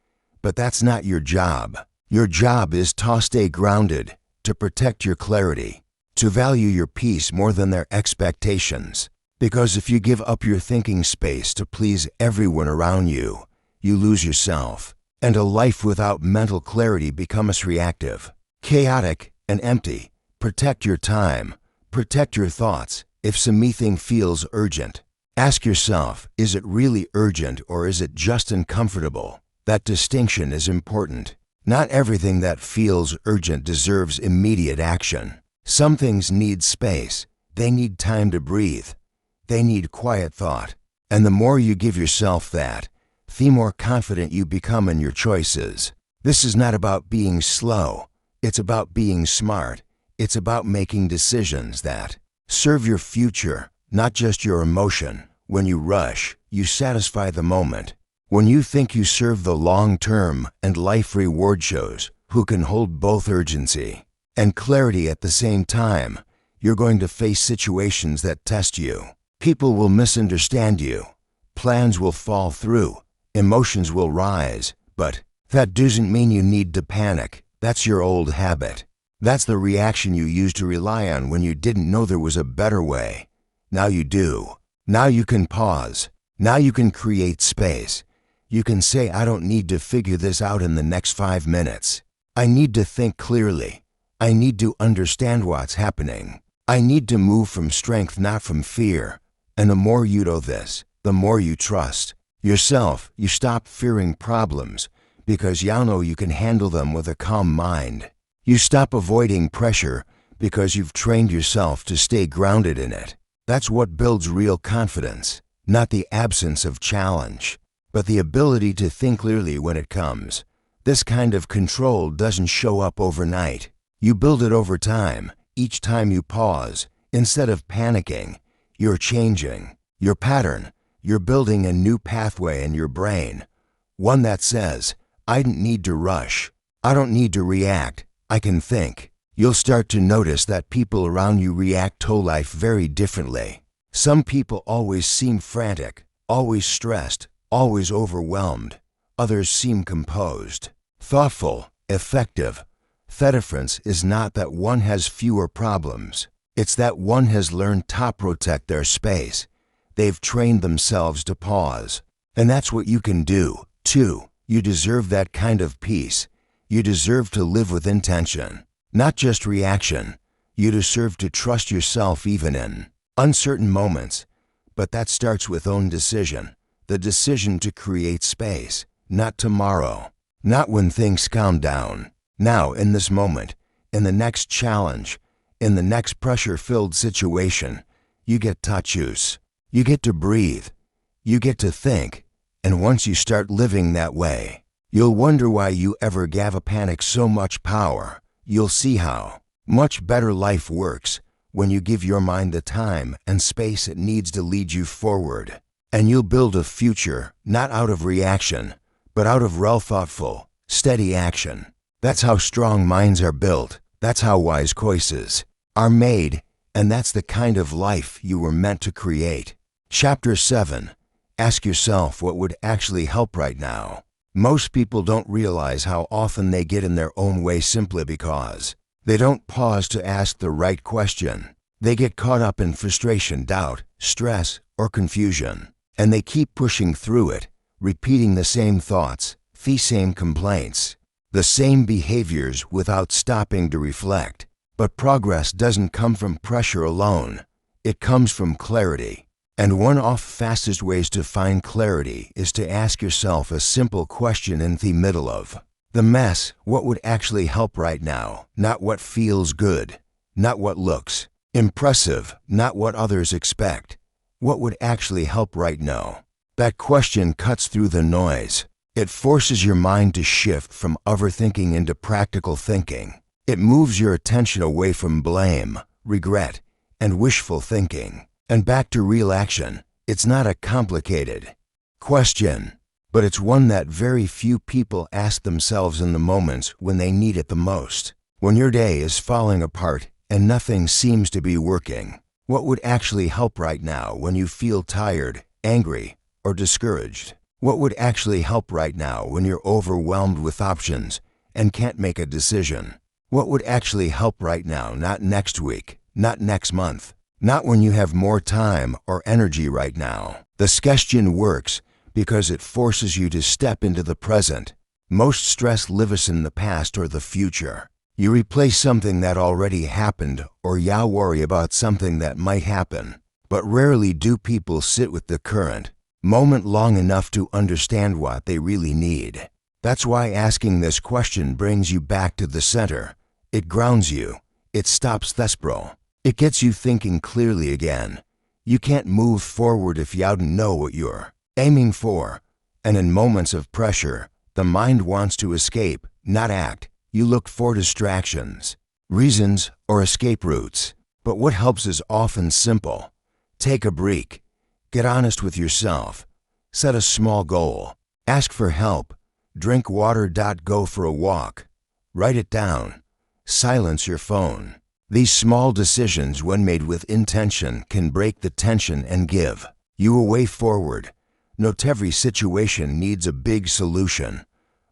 A: But that's not your job. Your job is to stay grounded, to protect your clarity, to value your peace more than their expectations. Because if you give up your thinking space to please everyone around you, you lose yourself. And a life without mental clarity becomes reactive, chaotic, and empty. Protect your time. Protect your thoughts. If something feels urgent, ask yourself, is it really urgent or is it just uncomfortable? That distinction is important. Not everything that feels urgent deserves immediate action. Some things need space. They need time to breathe. They need quiet thought. And the more you give yourself that, the more confident you become in your choices. This is not about being slow. It's about being smart. It's about making decisions that serve your future, not just your emotion. When you rush, you satisfy the moment. When you think you serve the long term, and life reward shows who can hold both urgency and clarity at the same time, you're going to face situations that test you. People will misunderstand you. Plans will fall through. Emotions will rise. But that doesn't mean you need to panic. That's your old habit. That's the reaction you used to rely on when you didn't know there was a better way. Now you do. Now you can pause. Now you can create space. You can say, I don't need to figure this out in the next 5 minutes. I need to think clearly. I need to understand what's happening. I need to move from strength, not from fear. And the more you know this, the more you trust yourself. You stop fearing problems because you know you can handle them with a calm mind. You stop avoiding pressure because you've trained yourself to stay grounded in it. That's what builds real confidence, not the absence of challenge, but the ability to think clearly when it comes. This kind of control doesn't show up overnight. You build it over time. Each time you pause, instead of panicking, you're changing your pattern. You're building a new pathway in your brain, one that says, I don't need to rush. I don't need to react. I can think. You'll start to notice that people around you react to life very differently. Some people always seem frantic, always stressed, always overwhelmed. Others seem composed, thoughtful, effective. The difference is not that one has fewer problems. It's that one has learned to protect their space. They've trained themselves to pause. And that's what you can do, too. You deserve that kind of peace. You deserve to live with intention, not just reaction. You deserve to trust yourself even in uncertain moments. But that starts with own decision. The decision to create space, not tomorrow, not when things calm down. Now, in this moment, in the next challenge, in the next pressure-filled situation, you get to choose. You get to breathe. You get to think. And once you start living that way, you'll wonder why you ever gave a panic so much power. You'll see how much better life works when you give your mind the time and space it needs to lead you forward. And you'll build a future not out of reaction, but out of real thoughtful, steady action. That's how strong minds are built. That's how wise choices are made. And that's the kind of life you were meant to create. Chapter 7. Ask yourself what would actually help right now. Most people don't realize how often they get in their own way simply because they don't pause to ask the right question. They get caught up in frustration, doubt, stress, or confusion, and they keep pushing through it, repeating the same thoughts, the same complaints, the same behaviors without stopping to reflect. But progress doesn't come from pressure alone. It comes from clarity. And one of the fastest ways to find clarity is to ask yourself a simple question in the middle of the mess. What would actually help right now? Not what feels good, not what looks impressive, not what others expect. What would actually help right now? That question cuts through the noise. It forces your mind to shift from overthinking into practical thinking. It moves your attention away from blame, regret, and wishful thinking, and back to real action. It's not a complicated question, but it's one that very few people ask themselves in the moments when they need it the most. When your day is falling apart and nothing seems to be working, what would actually help right now when you feel tired, angry, or discouraged? What would actually help right now when you're overwhelmed with options and can't make a decision? What would actually help right now? Not next week, not next month, not when you have more time or energy right now. This question works because it forces you to step into the present. Most stress lives in the past or the future. You replace something that already happened or you worry about something that might happen. But rarely do people sit with the current moment long enough to understand what they really need. That's why asking this question brings you back to the center. It grounds you. It stops thespro. It gets you thinking clearly again. You can't move forward if you don't know what you're aiming for. And in moments of pressure, the mind wants to escape, not act. You look for distractions, reasons, or escape routes. But what helps is often simple. Take a break. Get honest with yourself. Set a small goal. Ask for help. Drink water. Go for a walk. Write it down. Silence your phone. These small decisions, when made with intention, can break the tension and give you a way forward. Not every situation needs a big solution.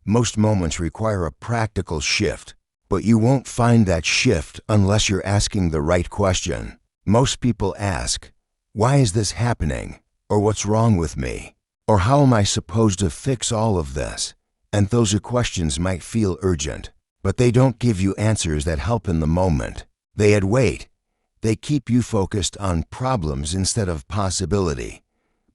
A: Most moments require a practical shift, but you won't find that shift unless you're asking the right question. Most people ask, why is this happening? Or what's wrong with me? Or how am I supposed to fix all of this? And those questions might feel urgent, but they don't give you answers that help in the moment. They add weight. They keep you focused on problems instead of possibility.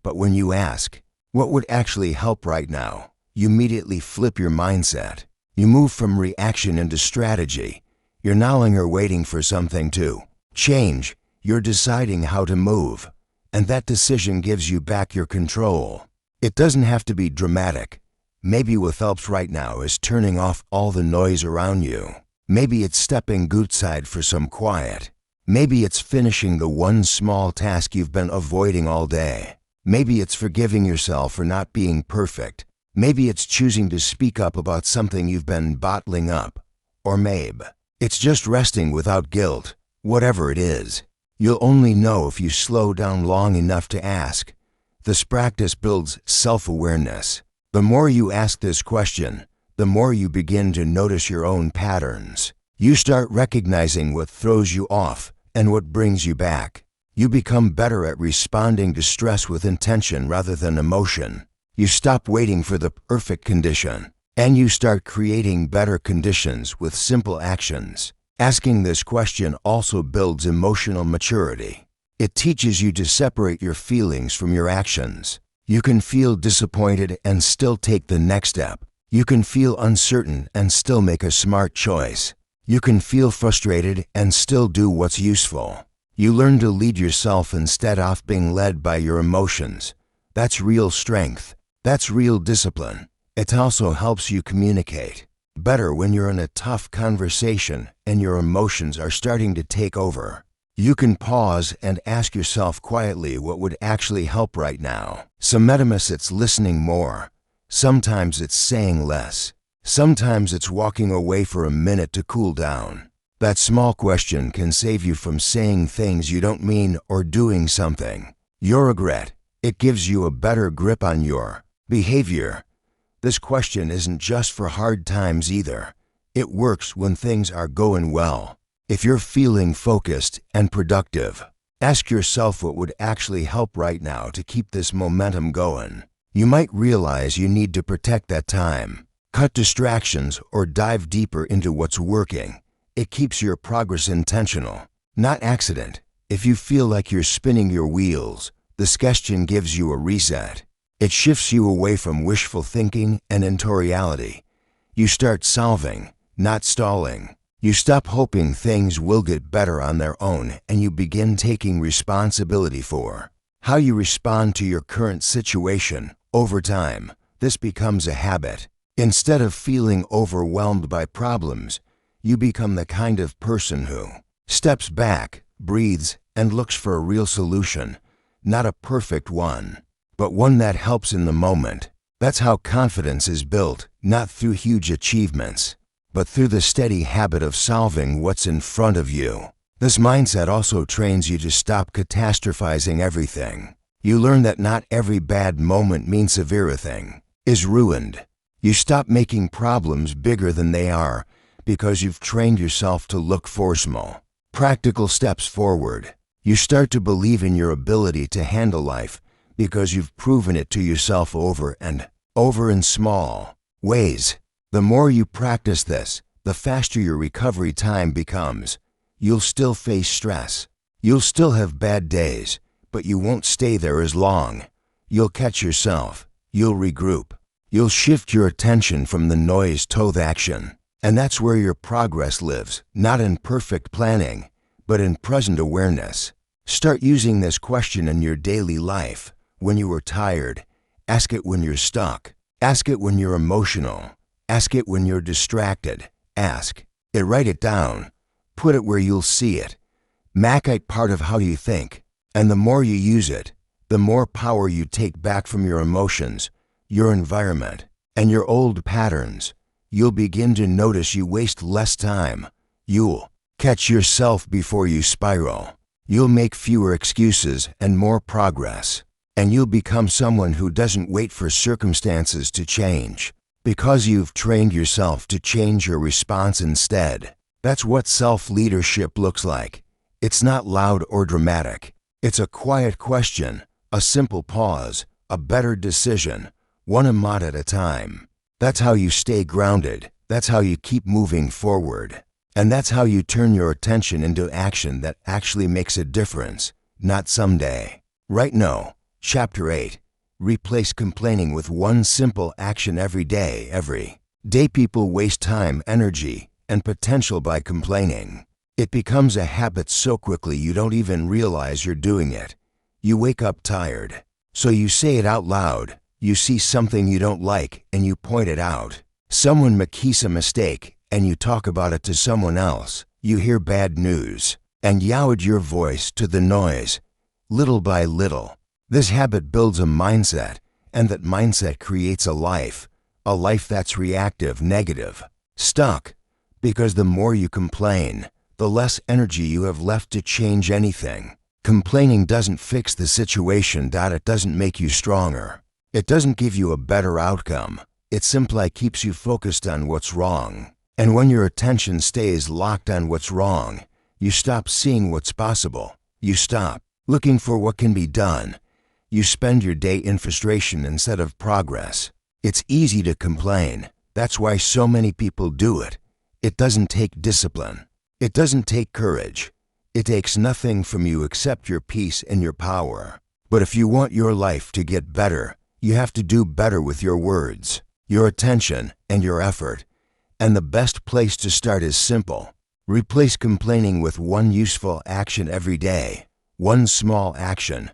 A: But when you ask, what would actually help right now? you immediately flip your mindset. You move from reaction into strategy. You're no longer waiting for something to change. You're deciding how to move. And that decision gives you back your control. It doesn't have to be dramatic. Maybe what helps right now is turning off all the noise around you. Maybe it's stepping outside for some quiet. Maybe it's finishing the one small task you've been avoiding all day. Maybe it's forgiving yourself for not being perfect. Maybe it's choosing to speak up about something you've been bottling up. Or maybe it's just resting without guilt. Whatever it is, you'll only know if you slow down long enough to ask. This practice builds self-awareness. The more you ask this question, the more you begin to notice your own patterns. You start recognizing what throws you off and what brings you back. You become better at responding to stress with intention rather than emotion. You stop waiting for the perfect condition, and you start creating better conditions with simple actions. Asking this question also builds emotional maturity. It teaches you to separate your feelings from your actions. You can feel disappointed and still take the next step. You can feel uncertain and still make a smart choice. You can feel frustrated and still do what's useful. You learn to lead yourself instead of being led by your emotions. That's real strength. That's real discipline. It also helps you communicate better when you're in a tough conversation and your emotions are starting to take over. You can pause and ask yourself quietly what would actually help right now. Sometimes it's listening more. Sometimes it's saying less. Sometimes it's walking away for a minute to cool down. That small question can save you from saying things you don't mean or doing something you regret. It gives you a better grip on your behavior. This question isn't just for hard times either. It works when things are going well. If you're feeling focused and productive, ask yourself what would actually help right now to keep this momentum going. You might realize you need to protect that time, cut distractions, or dive deeper into what's working. It keeps your progress intentional, not accident. If you feel like you're spinning your wheels, this question gives you a reset. It shifts you away from wishful thinking and into reality. You start solving, not stalling. You stop hoping things will get better on their own and you begin taking responsibility for how you respond to your current situation. Over time, this becomes a habit. Instead of feeling overwhelmed by problems, you become the kind of person who steps back, breathes, and looks for a real solution, not a perfect one, but one that helps in the moment. That's how confidence is built, not through huge achievements, but through the steady habit of solving what's in front of you. This mindset also trains you to stop catastrophizing everything. You learn that not every bad moment means everything is ruined. You stop making problems bigger than they are because you've trained yourself to look for small, practical steps forward. You start to believe in your ability to handle life because you've proven it to yourself over and over in small ways. The more you practice this, the faster your recovery time becomes. You'll still face stress. You'll still have bad days, but you won't stay there as long. You'll catch yourself. You'll regroup. You'll shift your attention from the noise to the action. And that's where your progress lives, not in perfect planning, but in present awareness. Start using this question in your daily life. When you are tired, ask it when you're stuck. Ask it when you're emotional. Ask it when you're distracted. Ask it, write it down. Put it where you'll see it. Make it part of how you think. And the more you use it, the more power you take back from your emotions, your environment, and your old patterns. You'll begin to notice you waste less time. You'll catch yourself before you spiral. You'll make fewer excuses and more progress. And you'll become someone who doesn't wait for circumstances to change, because you've trained yourself to change your response instead. That's what self-leadership looks like. It's not loud or dramatic. It's a quiet question, a simple pause, a better decision, one amount at a time. That's how you stay grounded. That's how you keep moving forward. And that's how you turn your attention into action that actually makes a difference, not someday. Right now. Chapter 8. Replace complaining with one simple action every day. Every day people waste time, energy, and potential by complaining. It becomes a habit so quickly you don't even realize you're doing it. You wake up tired, so you say it out loud. You see something you don't like and you point it out. Someone makes a mistake and you talk about it to someone else. You hear bad news and you add your voice to the noise. Little by little, this habit builds a mindset, and that mindset creates a life that's reactive, negative, stuck. Because the more you complain, the less energy you have left to change anything. Complaining doesn't fix the situation. It doesn't make you stronger. It doesn't give you a better outcome. It simply keeps you focused on what's wrong. And when your attention stays locked on what's wrong, you stop seeing what's possible. You stop looking for what can be done. You spend your day in frustration instead of progress. It's easy to complain. That's why so many people do it. It doesn't take discipline. It doesn't take courage. It takes nothing from you except your peace and your power. But if you want your life to get better, you have to do better with your words, your attention, and your effort. And the best place to start is simple. Replace complaining with one useful action every day. One small action.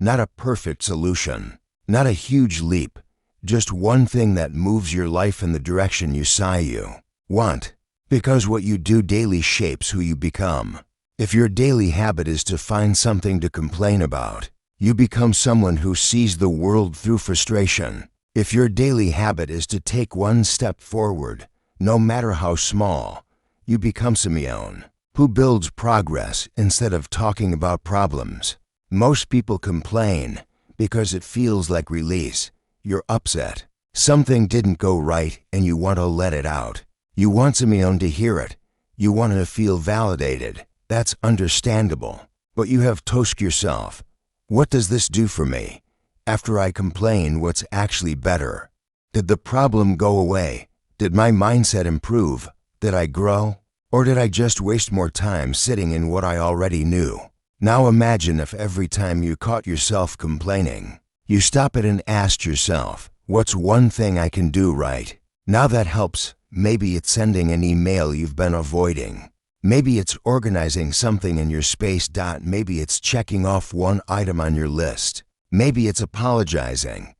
A: Not a perfect solution. Not a huge leap. Just one thing that moves your life in the direction you want. Because what you do daily shapes who you become. If your daily habit is to find something to complain about, you become someone who sees the world through frustration. If your daily habit is to take one step forward, no matter how small, you become someone who builds progress instead of talking about problems. Most people complain because it feels like release. You're upset. Something didn't go right and you want to let it out. You want someone to hear it. You want to feel validated. That's understandable. But you have to ask yourself, what does this do for me? After I complain, what's actually better? Did the problem go away? Did my mindset improve? Did I grow? Or did I just waste more time sitting in what I already knew? Now imagine if every time you caught yourself complaining, you stop it and ask yourself, what's one thing I can do right? Now that helps. Maybe it's sending an email you've been avoiding. Maybe it's organizing something in your space. Maybe it's checking off one item on your list. Maybe it's apologizing.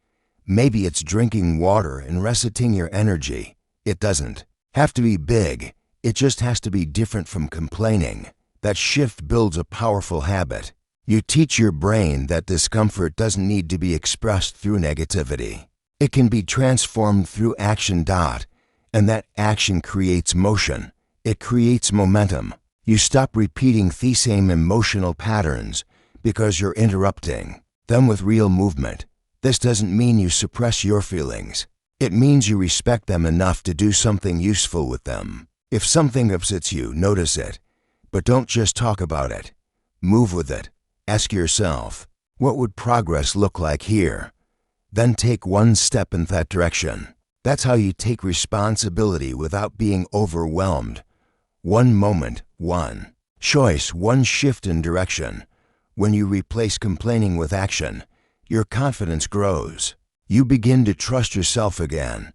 A: Maybe it's drinking water and resetting your energy. It doesn't have to be big. It just has to be different from complaining. That shift builds a powerful habit. You teach your brain that discomfort doesn't need to be expressed through negativity. It can be transformed through action. And that action creates motion. It creates momentum. You stop repeating the same emotional patterns because you're interrupting them with real movement. This doesn't mean you suppress your feelings. It means you respect them enough to do something useful with them. If something upsets you, notice it. But don't just talk about it. Move with it. Ask yourself, what would progress look like here? Then take one step in that direction. That's how you take responsibility without being overwhelmed. One moment, one choice, one shift in direction. When you replace complaining with action, your confidence grows. You begin to trust yourself again.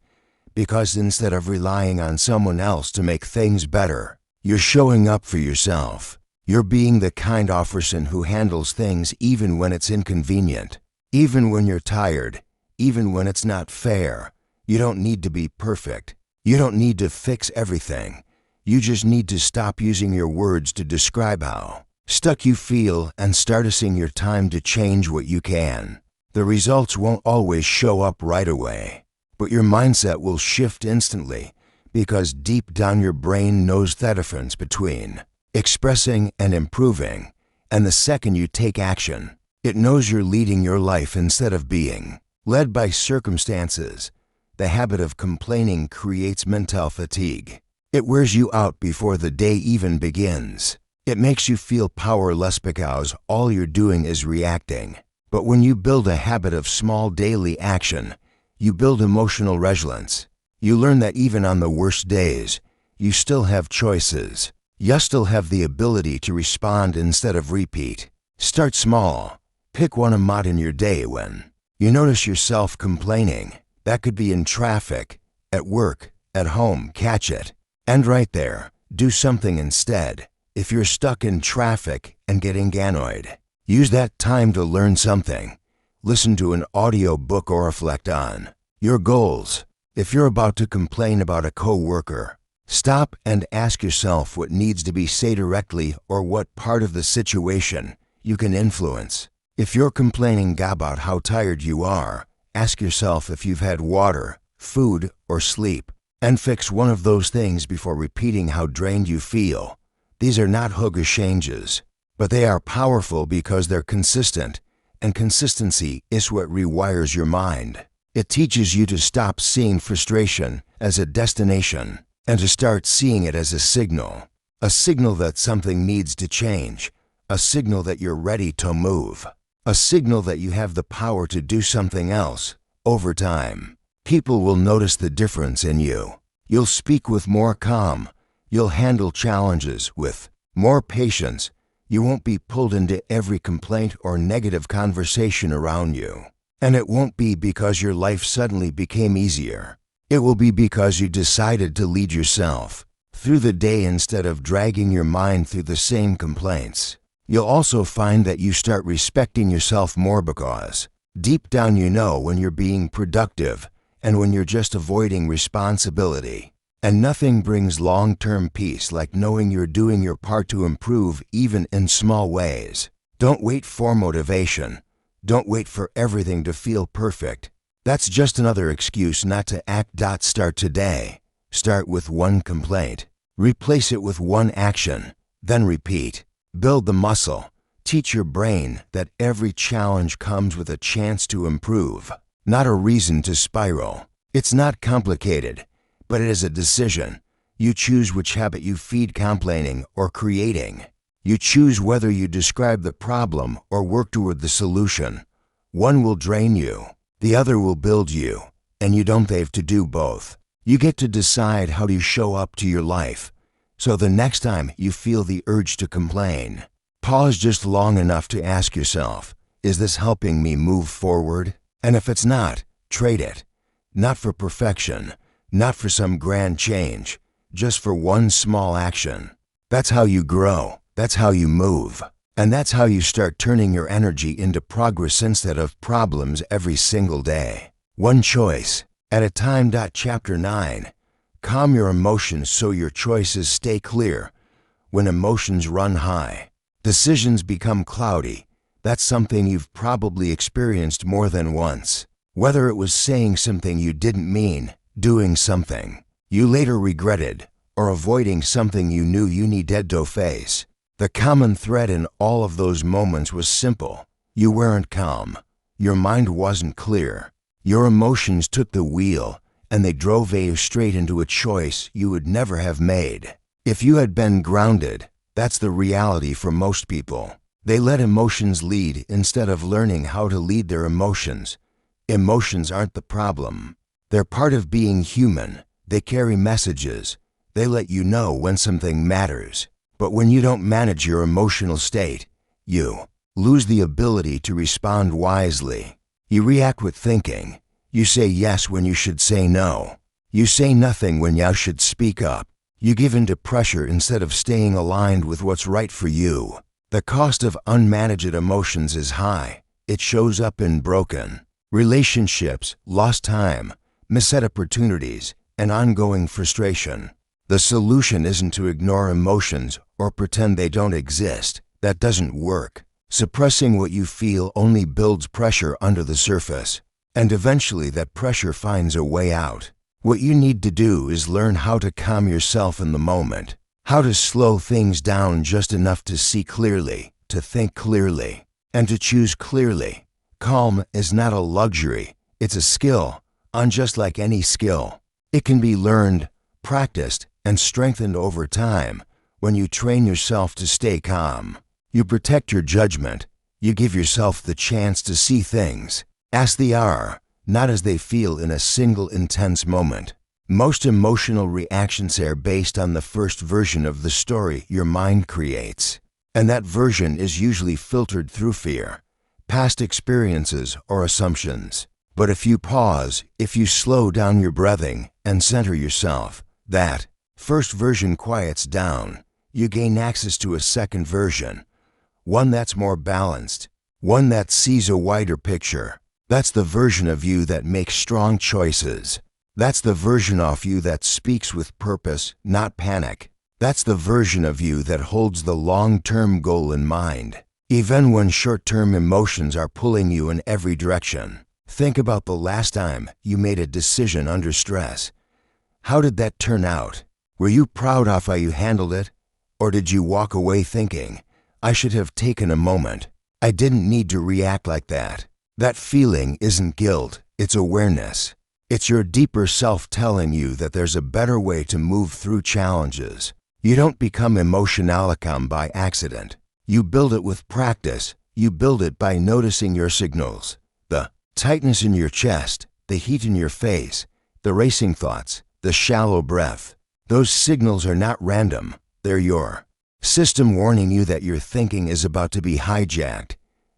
A: Because instead of relying on someone else to make things better, you're showing up for yourself. You're being the kind of person who handles things even when it's inconvenient. Even when you're tired. Even when it's not fair. You don't need to be perfect. You don't need to fix everything. You just need to stop using your words to describe how stuck you feel and start using your time to change what you can. The results won't always show up right away, but your mindset will shift instantly because deep down your brain knows the difference between expressing and improving. And the second you take action, it knows you're leading your life instead of being led by circumstances. The habit of complaining creates mental fatigue. It wears you out before the day even begins. It makes you feel powerless because all you're doing is reacting. But when you build a habit of small daily action, you build emotional resilience. You learn that even on the worst days, you still have choices. You still have the ability to respond instead of repeat. Start small. Pick one moment in your day when You notice yourself complaining. That could be in traffic, at work, at home. Catch it. And right there, do something instead. If you're stuck in traffic and getting annoyed, use that time to learn something. Listen to an audiobook or reflect on your goals. If you're about to complain about a coworker, stop and ask yourself what needs to be said directly or what part of the situation you can influence. If you're complaining about how tired you are, ask yourself if you've had water, food, or sleep, and fix one of those things before repeating how drained you feel. These are not huggish changes, but they are powerful because they're consistent, and consistency is what rewires your mind. It teaches you to stop seeing frustration as a destination and to start seeing it as a signal that something needs to change, a signal that you're ready to move, a signal that you have the power to do something else. Over time, people will notice the difference in you. You'll speak with more calm. You'll handle challenges with more patience. You won't be pulled into every complaint or negative conversation around you. And it won't be because your life suddenly became easier. It will be because you decided to lead yourself through the day instead of dragging your mind through the same complaints. You'll also find that you start respecting yourself more because deep down you know when you're being productive and when you're just avoiding responsibility. And nothing brings long-term peace like knowing you're doing your part to improve even in small ways. Don't wait for motivation. Don't wait for everything to feel perfect. That's just another excuse not to act. Start today. Start with one complaint. Replace it with one action. Then repeat. Build the muscle. Teach your brain that every challenge comes with a chance to improve, not a reason to spiral. It's not complicated, but it is a decision. You choose which habit you feed, complaining or creating. You choose whether you describe the problem or work toward the solution. One will drain you, the other will build you, and you don't have to do both. You get to decide how you show up to your life. So the next time you feel the urge to complain, pause just long enough to ask yourself, is this helping me move forward? And if it's not, trade it. Not for perfection, not for some grand change, just for one small action. That's how you grow. That's how you move. And that's how you start turning your energy into progress instead of problems every single day. One choice at a time. Chapter 9. Calm your emotions so your choices stay clear. When emotions run high, decisions become cloudy. That's something you've probably experienced more than once. Whether it was saying something you didn't mean, doing something you later regretted, or avoiding something you knew you needed to face. The common thread in all of those moments was simple. You weren't calm. Your mind wasn't clear. Your emotions took the wheel, and they drove you straight into a choice you would never have made. If you had been grounded, that's the reality for most people. They let emotions lead instead of learning how to lead their emotions. Emotions aren't the problem. They're part of being human. They carry messages. They let you know when something matters. But when you don't manage your emotional state, you lose the ability to respond wisely. You react with thinking. You say yes when you should say no. You say nothing when you should speak up. You give in to pressure instead of staying aligned with what's right for you. The cost of unmanaged emotions is high. It shows up in broken relationships, lost time, missed opportunities, and ongoing frustration. The solution isn't to ignore emotions or pretend they don't exist. That doesn't work. Suppressing what you feel only builds pressure under the surface, and eventually that pressure finds a way out. What you need to do is learn how to calm yourself in the moment, how to slow things down just enough to see clearly, to think clearly, and to choose clearly. Calm is not a luxury, it's a skill, and just like any skill, it can be learned, practiced, and strengthened over time. When you train yourself to stay calm, you protect your judgment. You give yourself the chance to see things as they are, not as they feel in a single intense moment. Most emotional reactions are based on the first version of the story your mind creates, and that version is usually filtered through fear, past experiences, or assumptions. But if you pause, if you slow down your breathing and center yourself, that first version quiets down. You gain access to a second version, one that's more balanced, one that sees a wider picture. That's the version of you that makes strong choices. That's the version of you that speaks with purpose, not panic. That's the version of you that holds the long-term goal in mind, even when short-term emotions are pulling you in every direction. Think about the last time you made a decision under stress. How did that turn out? Were you proud of how you handled it? Or did you walk away thinking, I should have taken a moment. I didn't need to react like that. That feeling isn't guilt, it's awareness. It's your deeper self telling you that there's a better way to move through challenges. You don't become emotionalicum by accident. You build it with practice. You build it by noticing your signals. The tightness in your chest, the heat in your face, the racing thoughts, the shallow breath. Those signals are not random. They're your system warning you that your thinking is about to be hijacked.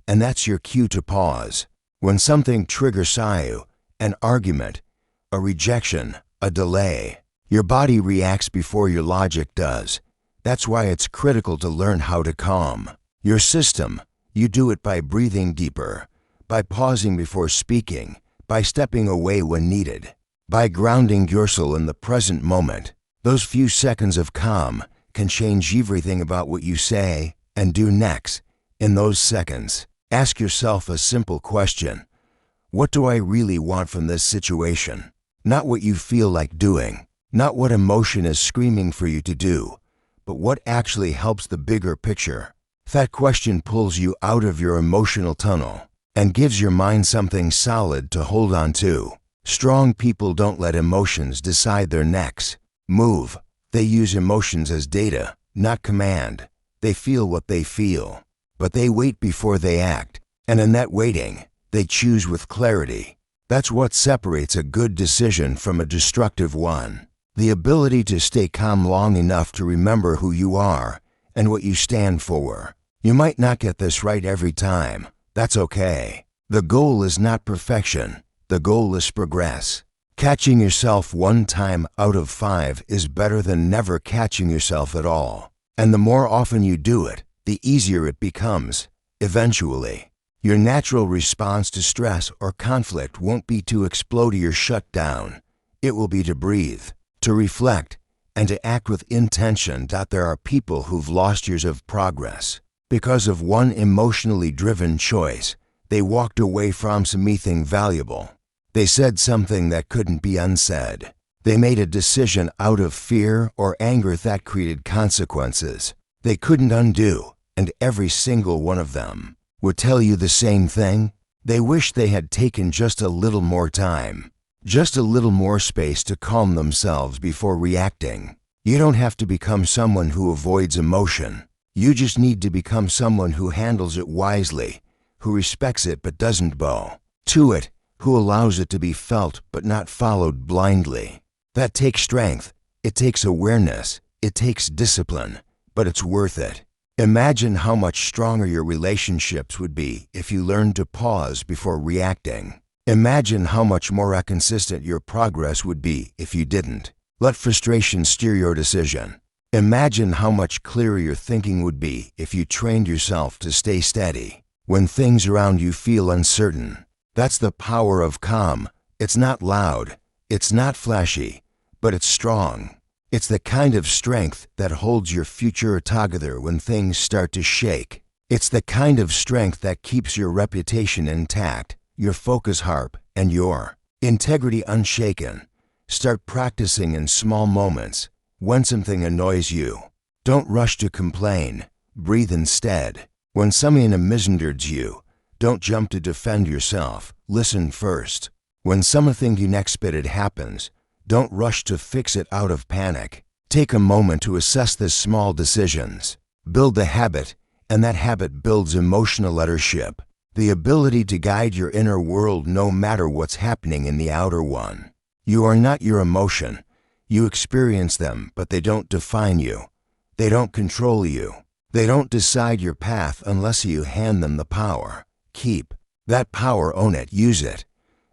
A: And that's your cue to pause. When something triggers you, an argument, a rejection, a delay, your body reacts before your logic does. That's why it's critical to learn how to calm your system. You do it by breathing deeper, by pausing before speaking, by stepping away when needed, by grounding yourself in the present moment. Those few seconds of calm can change everything about what you say and do next. In those seconds, ask yourself a simple question. What do I really want from this situation? Not what you feel like doing, not what emotion is screaming for you to do, but what actually helps the bigger picture. That question pulls you out of your emotional tunnel and gives your mind something solid to hold on to. Strong people don't let emotions decide their next move. They use emotions as data, not command. They feel what they feel, but they wait before they act. And in that waiting, they choose with clarity. That's what separates a good decision from a destructive one. The ability to stay calm long enough to remember who you are and what you stand for. You might not get this right every time. That's okay. The goal is not perfection. The goal is progress. Catching yourself one time out of 5 is better than never catching yourself at all. And the more often you do it, the easier it becomes. Eventually, your natural response to stress or conflict won't be to explode or shut down. It will be to breathe, to reflect, and to act with intention. There are people who've lost years of progress because of one emotionally driven choice. They walked away from something valuable. They said something that couldn't be unsaid. They made a decision out of fear or anger that created consequences they couldn't undo, and every single one of them would tell you the same thing. They wish they had taken just a little more time, just a little more space to calm themselves before reacting. You don't have to become someone who avoids emotion. You just need to become someone who handles it wisely, who respects it but doesn't bow to it, who allows it to be felt but not followed blindly. That takes strength. It takes awareness. It takes discipline, but it's worth it. Imagine how much stronger your relationships would be if you learned to pause before reacting. Imagine how much more consistent your progress would be if you didn't let frustration steer your decision. Imagine how much clearer your thinking would be if you trained yourself to stay steady when things around you feel uncertain. That's the power of calm. It's not loud. It's not flashy, but it's strong. It's the kind of strength that holds your future together when things start to shake. It's the kind of strength that keeps your reputation intact, your focus sharp, and your integrity unshaken. Start practicing in small moments. When something annoys you, don't rush to complain. Breathe instead. When something misgenders you, don't jump to defend yourself. Listen first. When something unexpected happens, don't rush to fix it out of panic. Take a moment to assess the small decisions. Build the habit, and that habit builds emotional leadership, the ability to guide your inner world no matter what's happening in the outer one. You are not your emotion. You experience them, but they don't define you. They don't control you. They don't decide your path unless you hand them the power. keep. That power, own it, use it.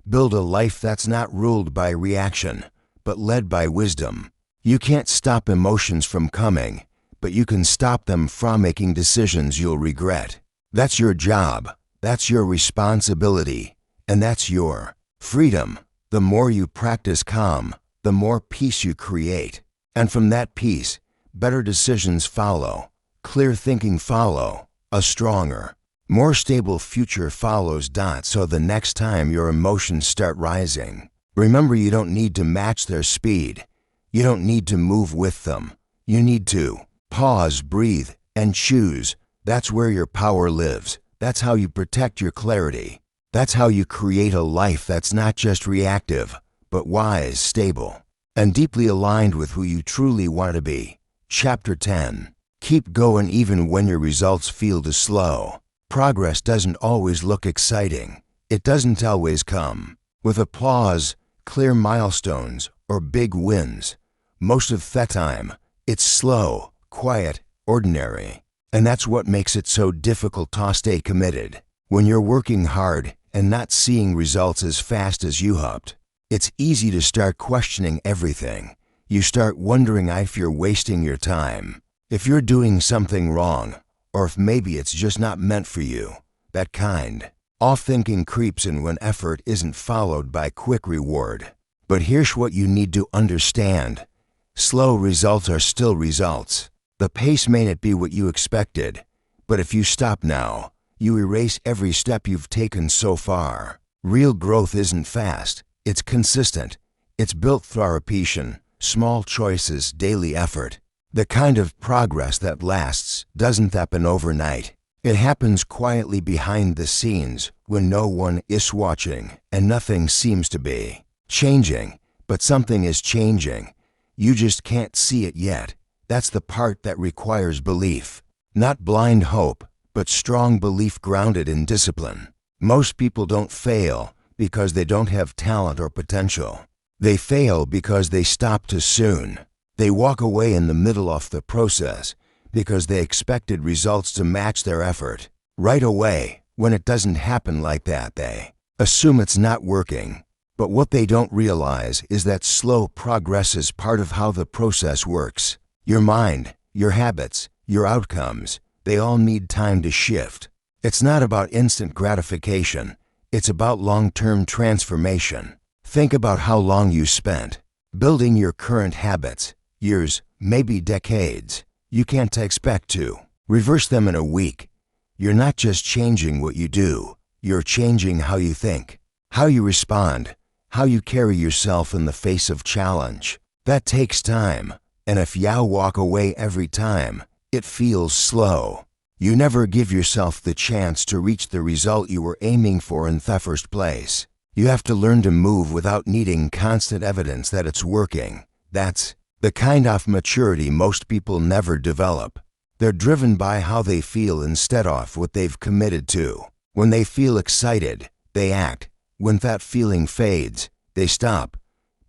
A: Build a life that's not ruled by reaction, but led by wisdom. You can't stop emotions from coming, but you can stop them from making decisions you'll regret. That's your job, that's your responsibility, and that's your freedom. The more you practice calm, the more peace you create. And from that peace, better decisions follow, clear thinking follow, a stronger, more stable future follows. So the next time your emotions start rising, remember you don't need to match their speed. You don't need to move with them. You need to pause, breathe, and choose. That's where your power lives. That's how you protect your clarity. That's how you create a life that's not just reactive, but wise, stable, and deeply aligned with who you truly want to be. Chapter 10. Keep going even when your results feel too slow. Progress doesn't always look exciting. It doesn't always come with applause, clear milestones, or big wins. Most of the time, it's slow, quiet, ordinary. And that's what makes it so difficult to stay committed. When you're working hard and not seeing results as fast as you hoped, it's easy to start questioning everything. You start wondering if you're wasting your time, if you're doing something wrong, or if maybe it's just not meant for you. That kind of thinking creeps in when effort isn't followed by quick reward. But here's what you need to understand. Slow results are still results. The pace may not be what you expected, but if you stop now, you erase every step you've taken so far. Real growth isn't fast, it's consistent. It's built through repetition, small choices, daily effort. The kind of progress that lasts doesn't happen overnight. It happens quietly behind the scenes when no one is watching and nothing seems to be changing, but something is changing. You just can't see it yet. That's the part that requires belief. Not blind hope, but strong belief grounded in discipline. Most people don't fail because they don't have talent or potential. They fail because they stop too soon. They walk away in the middle of the process because they expected results to match their effort. Right away, when it doesn't happen like that, they assume it's not working. But what they don't realize is that slow progress is part of how the process works. Your mind, your habits, your outcomes, they all need time to shift. It's not about instant gratification. It's about long-term transformation. Think about how long you spent building your current habits. Years, maybe decades. You can't expect to reverse them in a week. You're not just changing what you do. You're changing how you think, how you respond, how you carry yourself in the face of challenge. That takes time. And if you walk away every time, it feels slow. You never give yourself the chance to reach the result you were aiming for in the first place. You have to learn to move without needing constant evidence that it's working. That's the kind of maturity most people never develop. They're driven by how they feel instead of what they've committed to. When they feel excited, they act. When that feeling fades, they stop.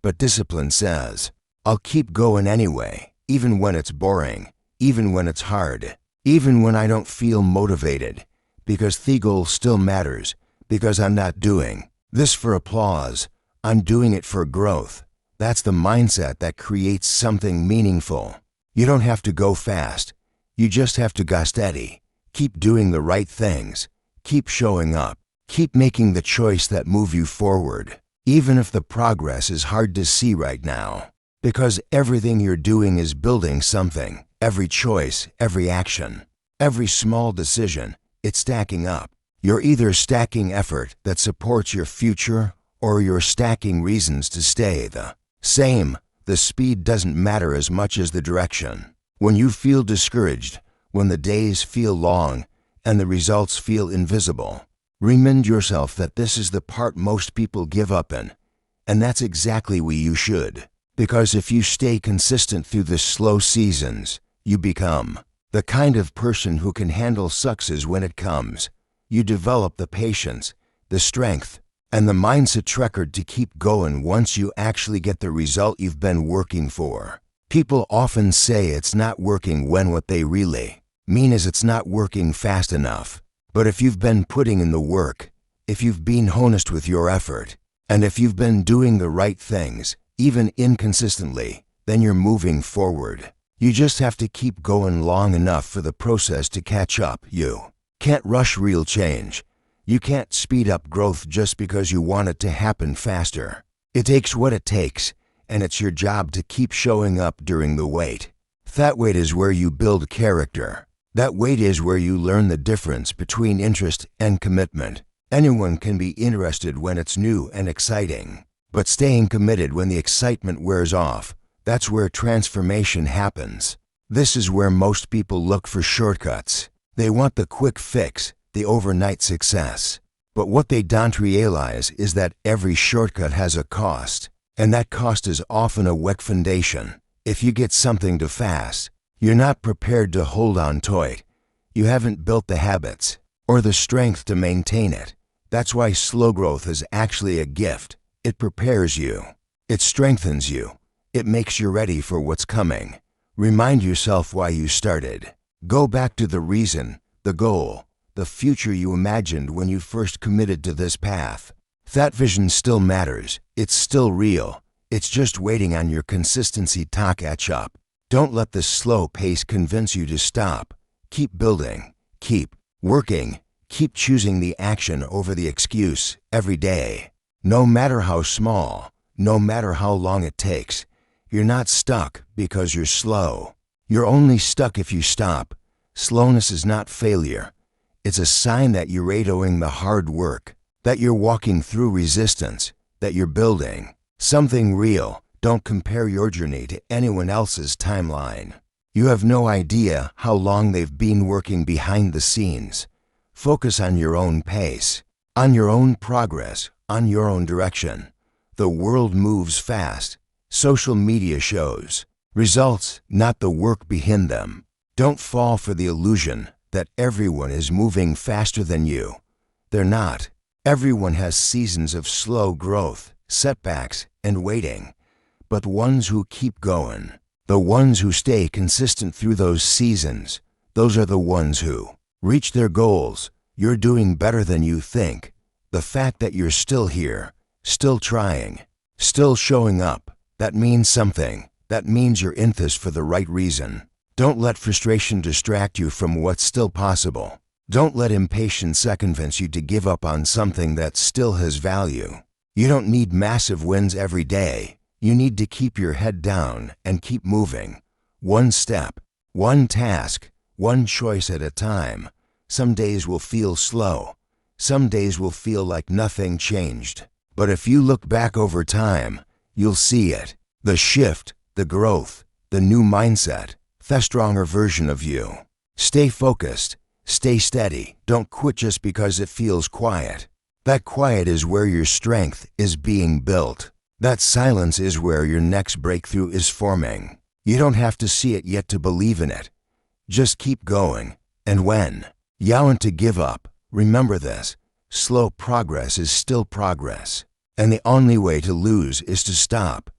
A: But discipline says, I'll keep going anyway, even when it's boring, even when it's hard, even when I don't feel motivated, because the goal still matters, because I'm not doing this for applause, I'm doing it for growth. That's the mindset that creates something meaningful. You don't have to go fast. You just have to go steady. Keep doing the right things. Keep showing up. Keep making the choice that move you forward, even if the progress is hard to see right now. Because everything you're doing is building something. Every choice, every action, every small decision, it's stacking up. You're either stacking effort that supports your future or you're stacking reasons to stay the same. The speed doesn't matter as much as the direction. When you feel discouraged, when the days feel long and the results feel invisible, remind yourself that this is the part most people give up in. And that's exactly where you should. Because if you stay consistent through the slow seasons, you become the kind of person who can handle success when it comes. You develop the patience, the strength, and the mindset record to keep going once you actually get the result you've been working for. People often say it's not working when what they really mean is it's not working fast enough. But if you've been putting in the work, if you've been honest with your effort, and if you've been doing the right things, even inconsistently, then you're moving forward. You just have to keep going long enough for the process to catch up. You can't rush real change. You can't speed up growth just because you want it to happen faster. It takes what it takes, and it's your job to keep showing up during the wait. That wait is where you build character. That wait is where you learn the difference between interest and commitment. Anyone can be interested when it's new and exciting, but staying committed when the excitement wears off, that's where transformation happens. This is where most people look for shortcuts. They want the quick fix, the overnight success. But what they don't realize is that every shortcut has a cost, and that cost is often a weak foundation. If you get something too fast, you're not prepared to hold on to it. You haven't built the habits or the strength to maintain it. That's why slow growth is actually a gift. It prepares you. It strengthens you. It makes you ready for what's coming. Remind yourself why you started. Go back to the reason, the goal, the future you imagined when you first committed to this path. That vision still matters. It's still real. It's just waiting on your consistency to catch up. Don't let the slow pace convince you to stop. Keep building. Keep working. Keep choosing the action over the excuse every day. No matter how small, no matter how long it takes, you're not stuck because you're slow. You're only stuck if you stop. Slowness is not failure. It's a sign that you're doing the hard work, that you're walking through resistance, that you're building something real. Don't compare your journey to anyone else's timeline. You have no idea how long they've been working behind the scenes. Focus on your own pace, on your own progress, on your own direction. The world moves fast. Social media shows results, not the work behind them. Don't fall for the illusion that everyone is moving faster than you. They're not. Everyone has seasons of slow growth, setbacks, and waiting. But the ones who keep going, the ones who stay consistent through those seasons, those are the ones who reach their goals. You're doing better than you think. The fact that you're still here, still trying, still showing up, that means something. That means you're in this for the right reason. Don't let frustration distract you from what's still possible. Don't let impatience convince you to give up on something that still has value. You don't need massive wins every day. You need to keep your head down and keep moving. One step, one task, one choice at a time. Some days will feel slow. Some days will feel like nothing changed. But if you look back over time, you'll see it. The shift, the growth, the new mindset, the stronger version of you. Stay focused. Stay steady. Don't quit just because it feels quiet. That quiet is where your strength is being built. That silence is where your next breakthrough is forming. You don't have to see it yet to believe in it. Just keep going. And when you want to give up, remember this. Slow progress is still progress. And the only way to lose is to stop.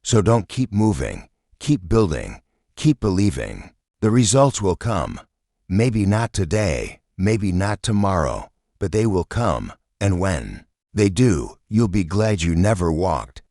A: So don't keep moving. Keep building. Keep believing. The results will come. Maybe not today, maybe not tomorrow, but they will come. And when they do, you'll be glad you never walked